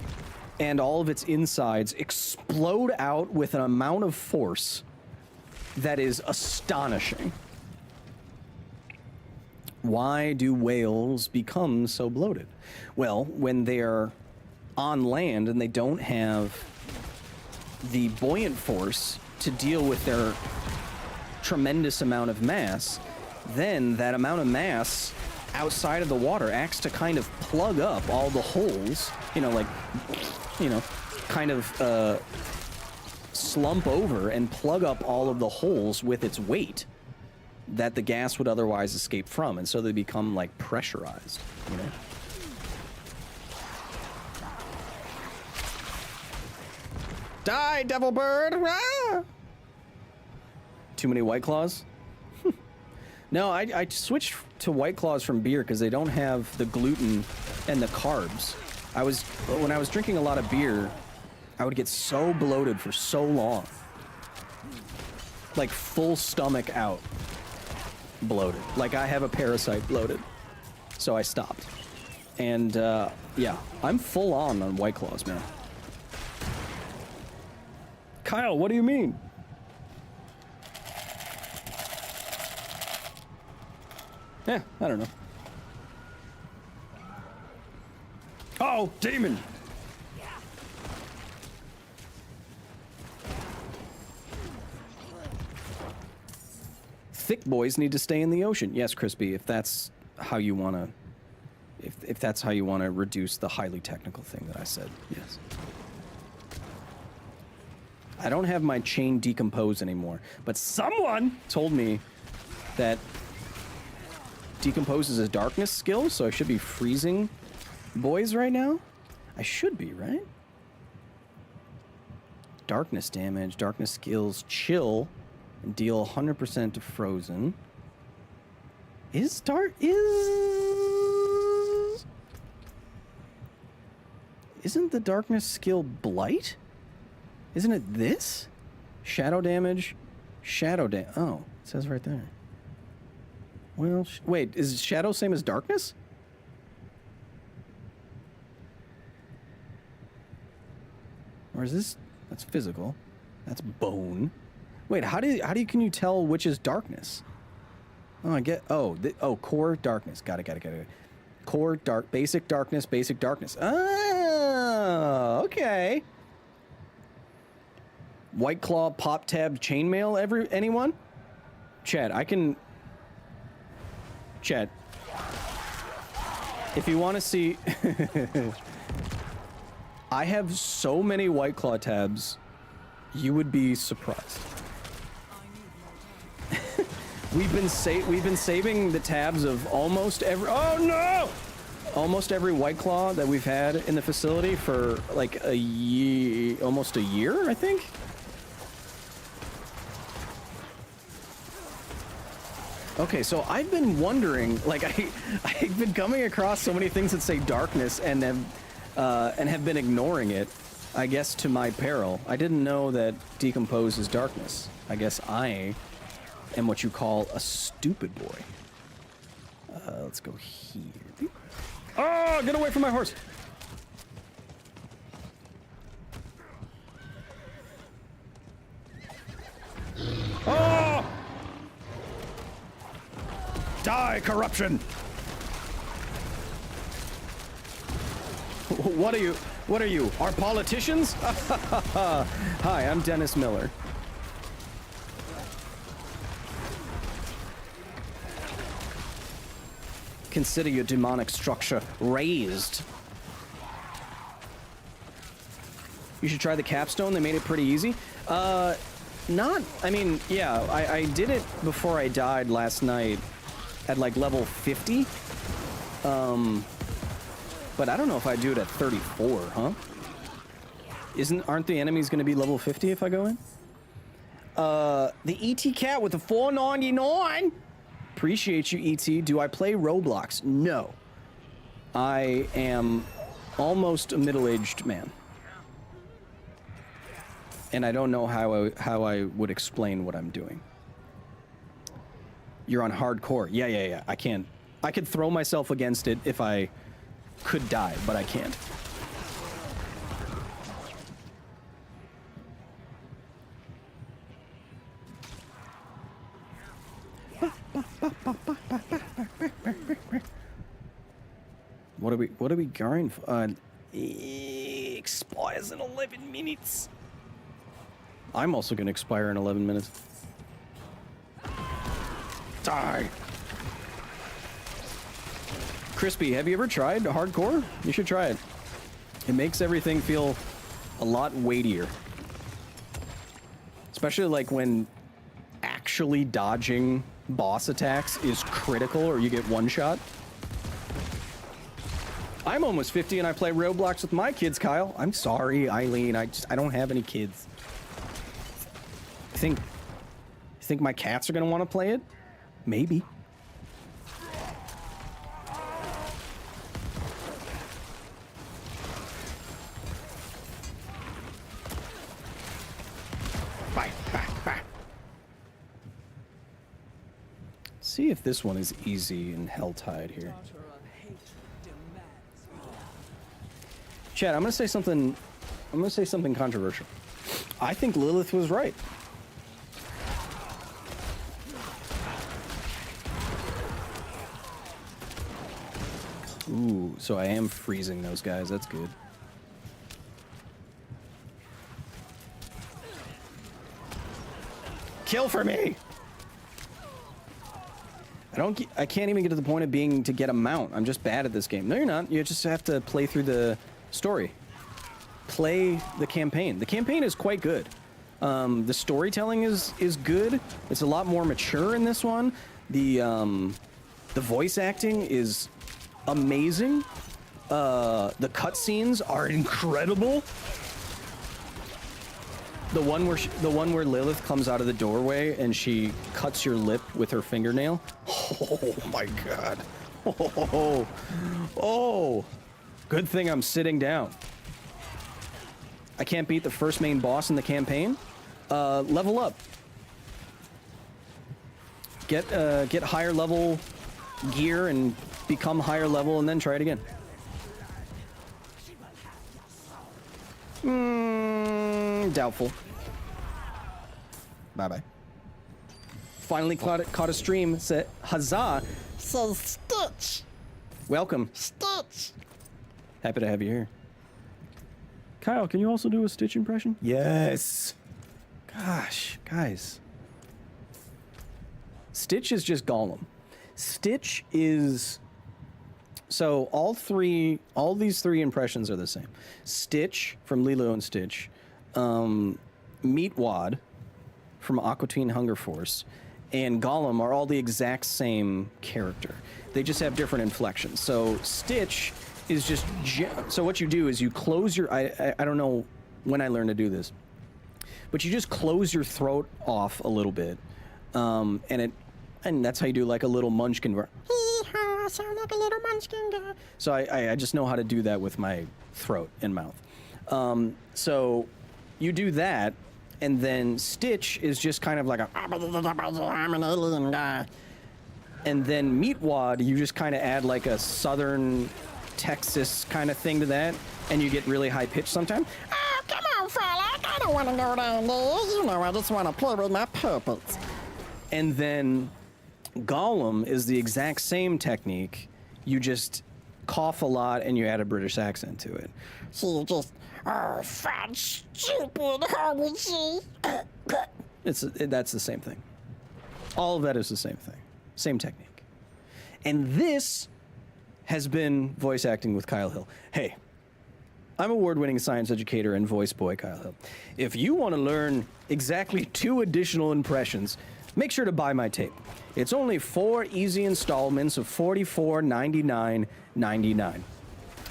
and all of its insides explode out with an amount of force that is astonishing. Why do whales become so bloated? Well, when they're on land and they don't have the buoyant force to deal with their tremendous amount of mass, then that amount of mass outside of the water acts to kind of plug up all the holes, you know, like, you know, kind of slump over and plug up all of the holes with its weight that the gas would otherwise escape from, and so they become like pressurized, you know. Die, devil bird! Ah! Too many White Claws? No, I switched to White Claws from beer because they don't have the gluten and the carbs. When I was drinking a lot of beer, I would get so bloated for so long. Like full stomach out bloated. Like I have a parasite bloated. So I stopped. And yeah, I'm full on White Claws, man. Kyle, what do you mean? Yeah, I don't know. Oh, demon! Thick boys need to stay in the ocean. Yes, Crispy, if that's how you want to... If that's how you want to reduce the highly technical thing that I said, yes. I don't have my chain decompose anymore, but someone told me that decompose is a darkness skill, so I should be freezing boys right now? I should be, right? Darkness damage, darkness skills, chill, and deal 100% to frozen. Isn't the darkness skill blight? Isn't it this? Shadow damage, oh, it says right there. Well, wait, is shadow same as darkness? Or is this, that's physical. That's bone. Wait, can you tell which is darkness? Oh, I get, core darkness. Got it. Core basic darkness. Oh, okay. White Claw, pop tab, chainmail, anyone? Chat, Chat, if you want to see... I have so many White Claw tabs, you would be surprised. We've been saving the tabs of almost every... Oh, no! Almost every White Claw that we've had in the facility for, like, a year... Almost a year, I think? Okay, so I've been wondering, like, I've been coming across so many things that say darkness and have been ignoring it, I guess to my peril. I didn't know that decompose is darkness. I guess I am what you call a stupid boy. Let's go here. Oh, get away from my horse! Oh! Die, corruption! What are you? Our politicians? Hi, I'm Dennis Miller. Consider your demonic structure raised. You should try the capstone. They made it pretty easy. I mean, yeah, I did it before I died last night at like level 50. But I don't know if I do it at 34, huh? Aren't the enemies going to be level 50 if I go in? The ET cat with the $4.99. Appreciate you, ET. Do I play Roblox? No. I am almost a middle-aged man. And I don't know how I would explain what I'm doing. You're on hardcore. Yeah. I can't. I could throw myself against it if I could die, but I can't. What are we going for? Expires in 11 minutes. I'm also gonna expire in 11 minutes. Die. Crispy, have you ever tried hardcore? You should try it. It makes everything feel a lot weightier. Especially like when actually dodging boss attacks is critical or you get one shot. I'm almost 50 and I play Roblox with my kids, Kyle. I'm sorry, Eileen. I don't have any kids. You think my cats are gonna want to play it? Maybe. Bye. See if this one is easy and Helltide here. Chad, I'm gonna say something controversial. I think Lilith was right. Ooh, so I am freezing those guys. That's good. Kill for me! I can't even get to the point of being to get a mount. I'm just bad at this game. No, you're not. You just have to play through the story. Play the campaign. The campaign is quite good. The storytelling is good. It's a lot more mature in this one. The voice acting is amazing. The cutscenes are incredible. The one where Lilith comes out of the doorway and she cuts your lip with her fingernail. Oh my god. Oh. Good thing I'm sitting down. I can't beat the first main boss in the campaign. Level up. Get higher level gear and become higher level and then try it again. Doubtful. Bye-bye. Finally caught a stream. Said, huzzah. So Stitch. Welcome. Stitch. Happy to have you here. Kyle, can you also do a Stitch impression? Yes. Gosh, guys. Stitch is just Gollum. Stitch is... So all these three impressions are the same. Stitch from Lilo and Stitch, Meatwad from Aqua Teen Hunger Force, and Gollum are all the exact same character. They just have different inflections. So Stitch is just... So what you do is you close your... I don't know when I learned to do this, but you just close your throat off a little bit, and that's how you do like a little munchkin. Hee-haw, sound like a little munchkin guy. So I just know how to do that with my throat and mouth. So you do that, and then Stitch is just kind of like a... I'm an alien guy. And then Meatwad, you just kind of add like a southern Texas kind of thing to that, and you get really high pitched sometimes. Oh, come on, Frolic. I don't want to go down there. You know, I just want to play with my puppets. And then Gollum is the exact same technique. You just cough a lot and you add a British accent to it. So you just, oh, fat, stupid, how would she? That's the same thing. All of that is the same thing. Same technique. And this has been voice acting with Kyle Hill. Hey, I'm award-winning science educator and voice boy Kyle Hill. If you want to learn exactly 2 additional impressions, make sure to buy my tape. It's only 4 easy installments of $44.99.99.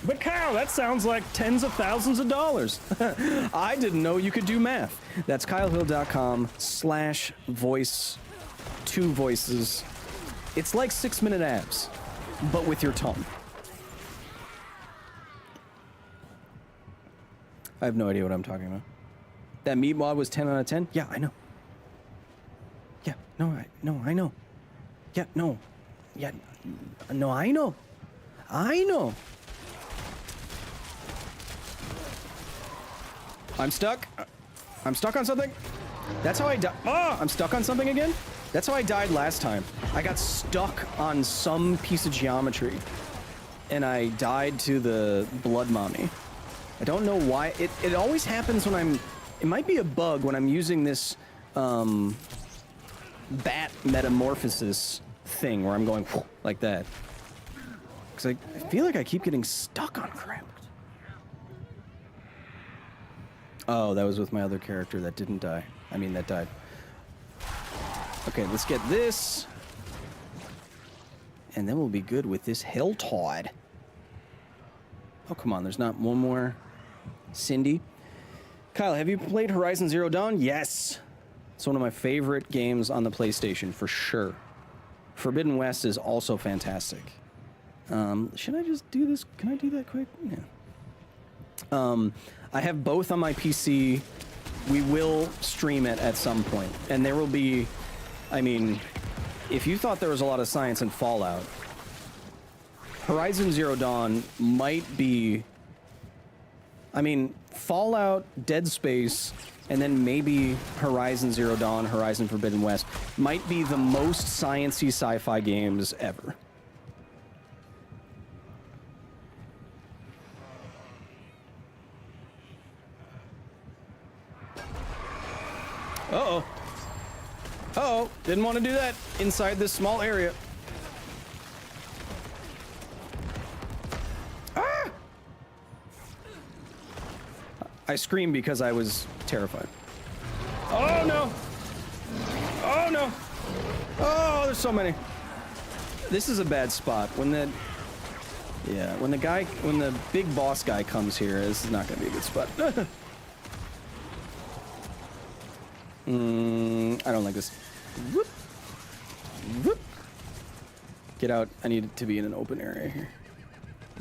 But Kyle, that sounds like tens of thousands of dollars. I didn't know you could do math. That's kylehill.com/voice, 2 voices. It's like 6-minute abs, but with your tongue. I have no idea what I'm talking about. That Meatwad was 10 out of 10? Yeah, I know. Yeah, no, I know. Yeah, no. Yeah, no, I know. I know. I'm stuck. I'm stuck on something. That's how I died. Oh, I'm stuck on something again? That's how I died last time. I got stuck on some piece of geometry, and I died to the blood mommy. I don't know why. It always happens when I'm... It might be a bug when I'm using this bat metamorphosis thing where I'm going like that. Because I feel like I keep getting stuck on crap. Oh, that was with my other character that didn't die. I mean, that died. Okay, let's get this. And then we'll be good with this Helltide. Oh, come on, there's not one more. Cindy. Kyle, have you played Horizon Zero Dawn? Yes. It's one of my favorite games on the PlayStation, for sure. Forbidden West is also fantastic. Should I just do this? Can I do that quick? Yeah. I have both on my PC. We will stream it at some point. And there will be... I mean, if you thought there was a lot of science in Fallout, Horizon Zero Dawn might be... I mean, Fallout, Dead Space, and then maybe Horizon Zero Dawn, Horizon Forbidden West might be the most science-y sci-fi games ever. Uh-oh. Uh-oh. Didn't want to do that inside this small area. Ah! I screamed because I was terrified. Oh, no. Oh, no. Oh, there's so many. This is a bad spot. When the big boss guy comes here, this is not going to be a good spot. I don't like this. Whoop. Whoop. Get out. I need it to be in an open area here.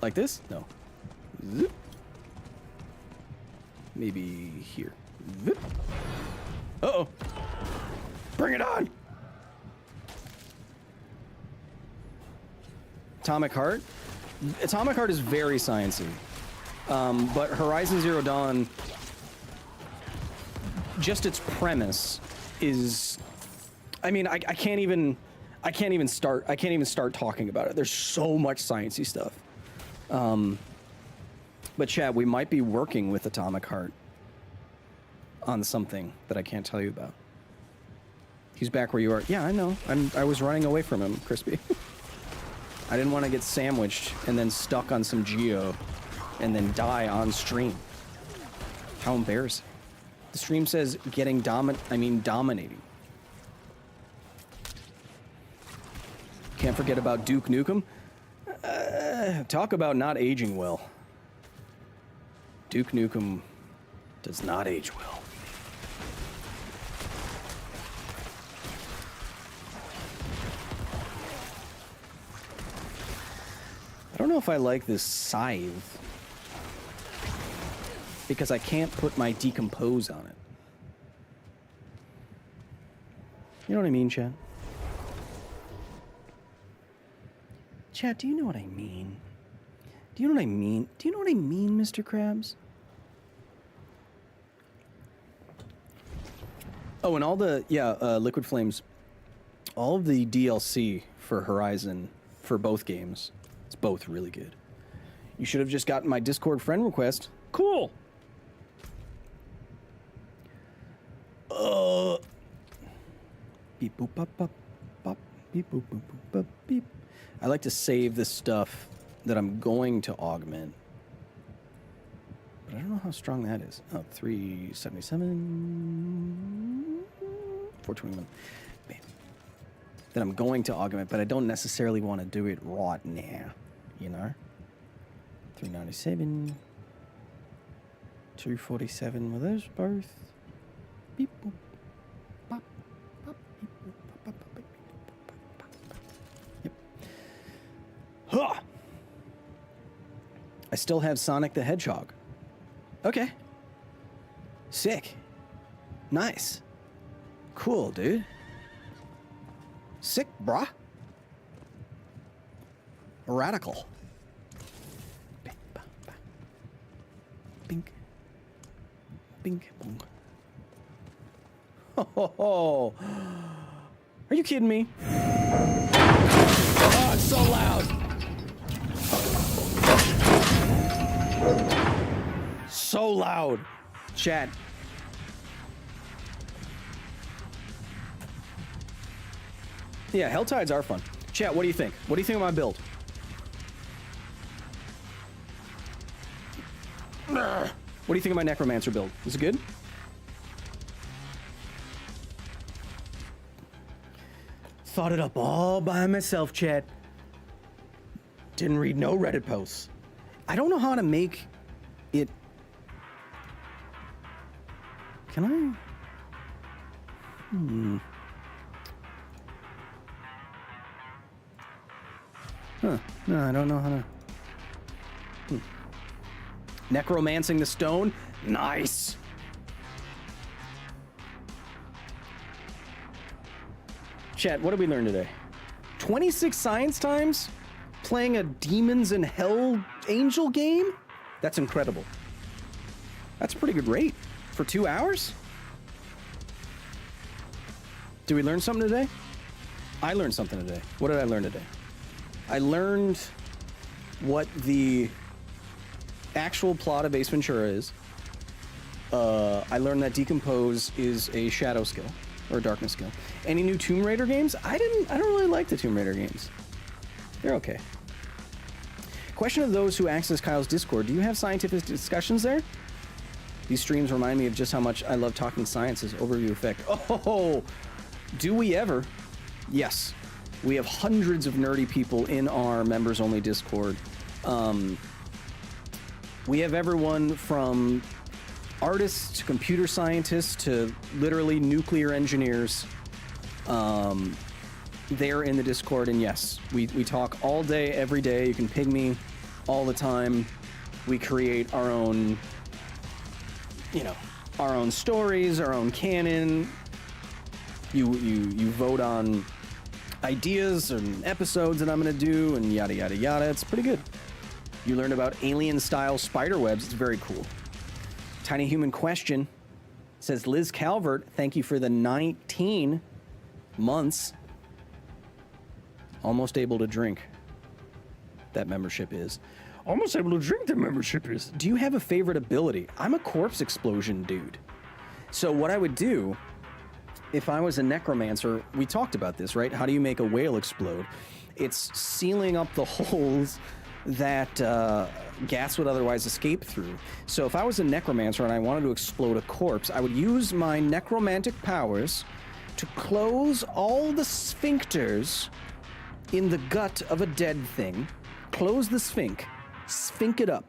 Like this? No. Zip. Maybe here. Zip. Uh-oh. Bring it on! Atomic Heart? Atomic Heart is very sciencey. But Horizon Zero Dawn, just its premise is, I mean, I can't even start talking about it. There's so much sciencey stuff. But Chad, we might be working with Atomic Heart on something that I can't tell you about. He's back where you are. Yeah, I know. I was running away from him, Crispy. I didn't want to get sandwiched and then stuck on some geo and then die on stream. How embarrassing. The stream says dominating. Can't forget about Duke Nukem. Talk about not aging well. Duke Nukem does not age well. I don't know if I like this scythe because I can't put my decompose on it. You know what I mean, Chad? Chad, do you know what I mean? Do you know what I mean? Do you know what I mean, Mr. Krabs? Oh, and all the, Liquid Flames, all of the DLC for Horizon, for both games, it's both really good. You should have just gotten my Discord friend request. Cool! Beep boop bop bop bop beep boop boop boop bop beep. I like to save the stuff that I'm going to augment. But I don't know how strong that is. Oh, 377, 421. Man. That I'm going to augment, but I don't necessarily want to do it right now. You know? 397, 247. Were those both? Beep boop. Bop, bop, beep, boop, bop, bop, bop, beep, boop, bop, bop, bop. Yep. Huh. I still have Sonic the Hedgehog. Okay. Sick. Nice. Cool, dude. Sick, brah. Radical. Bink. Bink. Bong. Oh. Are you kidding me? Oh, it's so loud. So loud. Chat. Yeah, Helltides are fun. Chat, what do you think? What do you think of my build? What do you think of my Necromancer build? Is it good? Thought it up all by myself, chat. Didn't read no Reddit posts. I don't know how to make it. Can I? Huh. No, I don't know how to. Necromancing the stone? Nice! Chat, what did we learn today? 26 science times? Playing a Demons in Hell Angel game? That's incredible. That's a pretty good rate. For 2 hours? Did we learn something today? I learned something today. What did I learn today? I learned what the actual plot of Ace Ventura is. I learned that Decompose is a shadow skill, or a darkness skill. Any new Tomb Raider games? I don't really like the Tomb Raider games. They're okay. Question of those who access Kyle's Discord, do you have scientific discussions there? These streams remind me of just how much I love talking science's overview effect. Oh, do we ever? Yes. We have hundreds of nerdy people in our members-only Discord. We have everyone from artists to computer scientists to literally nuclear engineers. They're in the Discord, and yes, we talk all day, every day. You can ping me all the time. We create our own, our own stories, our own canon. You vote on ideas and episodes that I'm gonna do, and yada yada yada. It's pretty good. You learned about alien-style spider webs. It's very cool. Tiny Human Question says, Liz Calvert, thank you for the 19 months. Almost able to drink. That membership is. Almost able to drink, that membership is. Do you have a favorite ability? I'm a corpse explosion dude. So what I would do, if I was a necromancer, we talked about this, right? How do you make a whale explode? It's sealing up the holes that gas would otherwise escape through. So if I was a necromancer and I wanted to explode a corpse, I would use my necromantic powers to close all the sphincters in the gut of a dead thing, close the sphinx it up,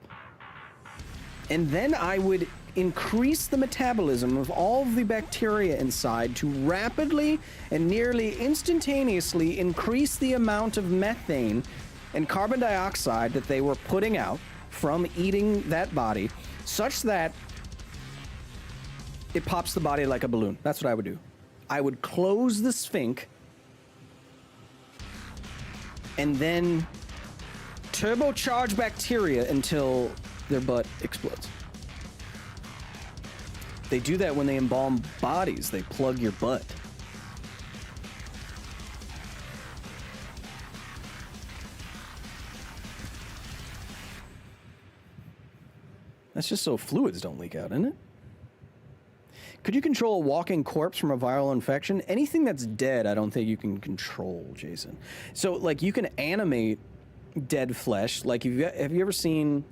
and then I would increase the metabolism of all of the bacteria inside to rapidly and nearly instantaneously increase the amount of methane and carbon dioxide that they were putting out from eating that body, such that it pops the body like a balloon. That's what I would do. I would close the sphinx and then turbocharge bacteria until their butt explodes. They do that when they embalm bodies. They plug your butt. That's just so fluids don't leak out, isn't it? Could you control a walking corpse from a viral infection? Anything that's dead, I don't think you can control, Jason. So, like, you can animate dead flesh. Like, have you ever seen...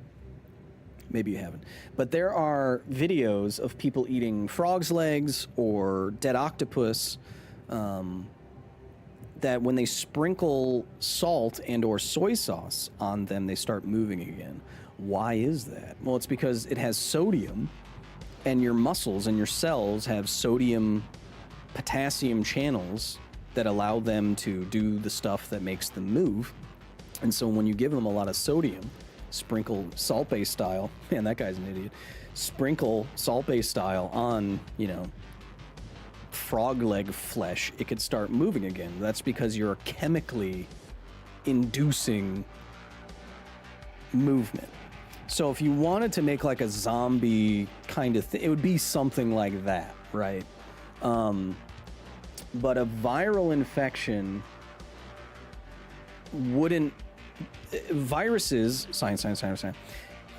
Maybe you haven't. But there are videos of people eating frog's legs or dead octopus that when they sprinkle salt and or soy sauce on them, they start moving again. Why is that? Well, it's because it has sodium, and your muscles and your cells have sodium-potassium channels that allow them to do the stuff that makes them move. And so when you give them a lot of sodium, sprinkle salt-based style, man, that guy's an idiot, sprinkle salt-based style on, frog leg flesh, it could start moving again. That's because you're chemically inducing movement. So if you wanted to make like a zombie kind of thing, it would be something like that, right? But a viral infection wouldn't... Viruses,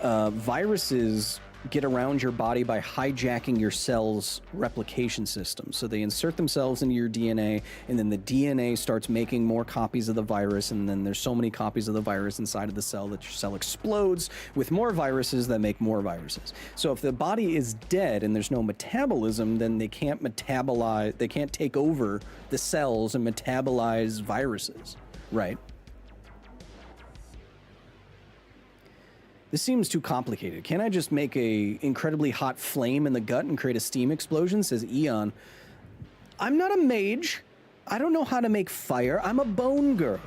viruses get around your body by hijacking your cell's replication system. So they insert themselves into your DNA, and then the DNA starts making more copies of the virus, and then there's so many copies of the virus inside of the cell that your cell explodes with more viruses that make more viruses. So if the body is dead and there's no metabolism, then they can't metabolize, they can't take over the cells and metabolize viruses, right? This seems too complicated. Can't I just make a incredibly hot flame in the gut and create a steam explosion? Says Eon. I'm not a mage. I don't know how to make fire. I'm a bone girl.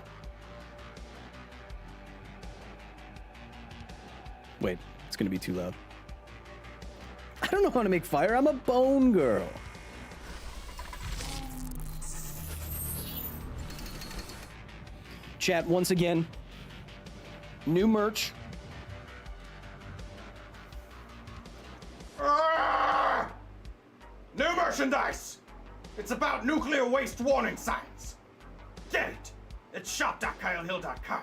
Wait, it's gonna be too loud. I don't know how to make fire. I'm a bone girl. Chat, once again, new merch. New merchandise! It's It's about nuclear waste warning signs. Get it at shop.kylehill.com.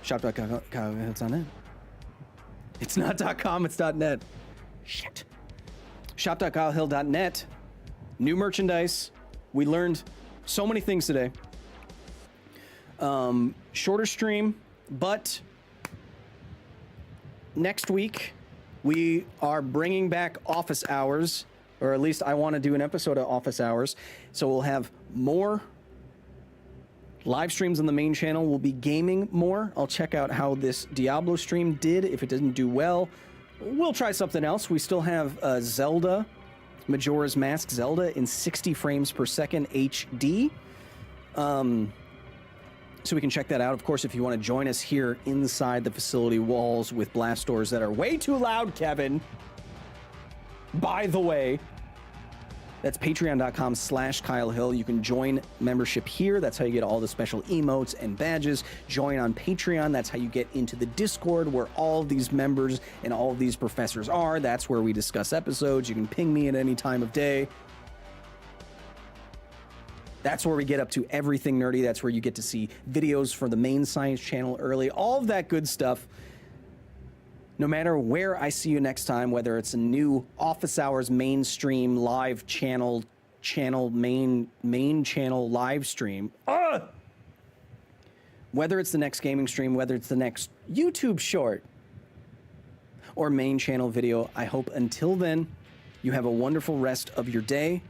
Shop.kylehill.net. It's not .com, it's .net. Shit. Shop.kylehill.net. New merchandise. We learned so many things today. Shorter stream, but next week we are bringing back office hours, or at least I want to do an episode of office hours. So we'll have more live streams on the main channel. We'll be gaming more. I'll check out how this Diablo stream did. If it didn't do well, we'll try something else. We still have Zelda, Majora's Mask Zelda in 60 frames per second HD. So we can check that out. Of course, if you want to join us here inside the facility walls with blast doors that are way too loud, Kevin. By the way, that's patreon.com/KyleHill. You can join membership here. That's how you get all the special emotes and badges. Join on Patreon. That's how you get into the Discord where all of these members and all of these professors are. That's where we discuss episodes. You can ping me at any time of day. That's where we get up to everything nerdy. That's where you get to see videos for the main science channel early. All of that good stuff. No matter where I see you next time, whether it's a new office hours mainstream live channel main channel live stream, whether it's the next gaming stream, whether it's the next YouTube short or main channel video, I hope until then you have a wonderful rest of your day.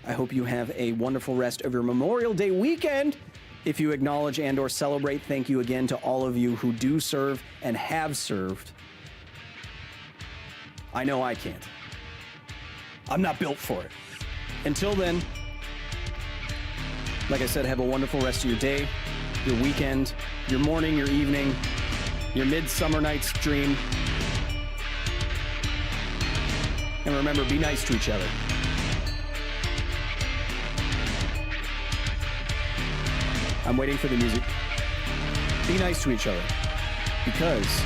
I hope you have a wonderful rest of your Memorial Day weekend. If you acknowledge and or celebrate, thank you again to all of you who do serve and have served. I know I can't. I'm not built for it. Until then, like I said, have a wonderful rest of your day, your weekend, your morning, your evening, your midsummer night's dream. And remember, be nice to each other. I'm waiting for the music. Be nice to each other. Because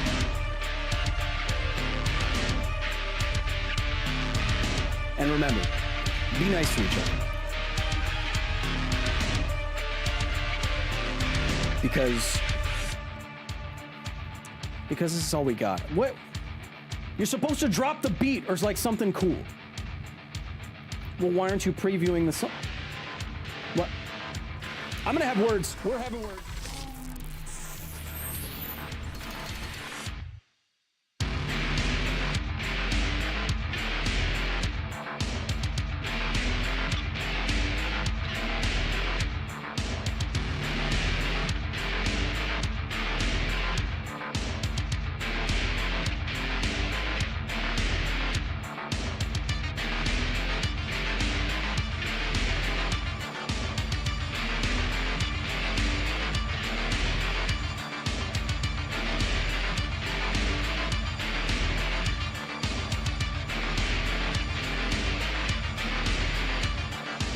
and remember, be nice to each other. Because this is all we got. What? You're supposed to drop the beat or it's like something cool. Well, why aren't you previewing the song? What? I'm gonna have words. We're having words.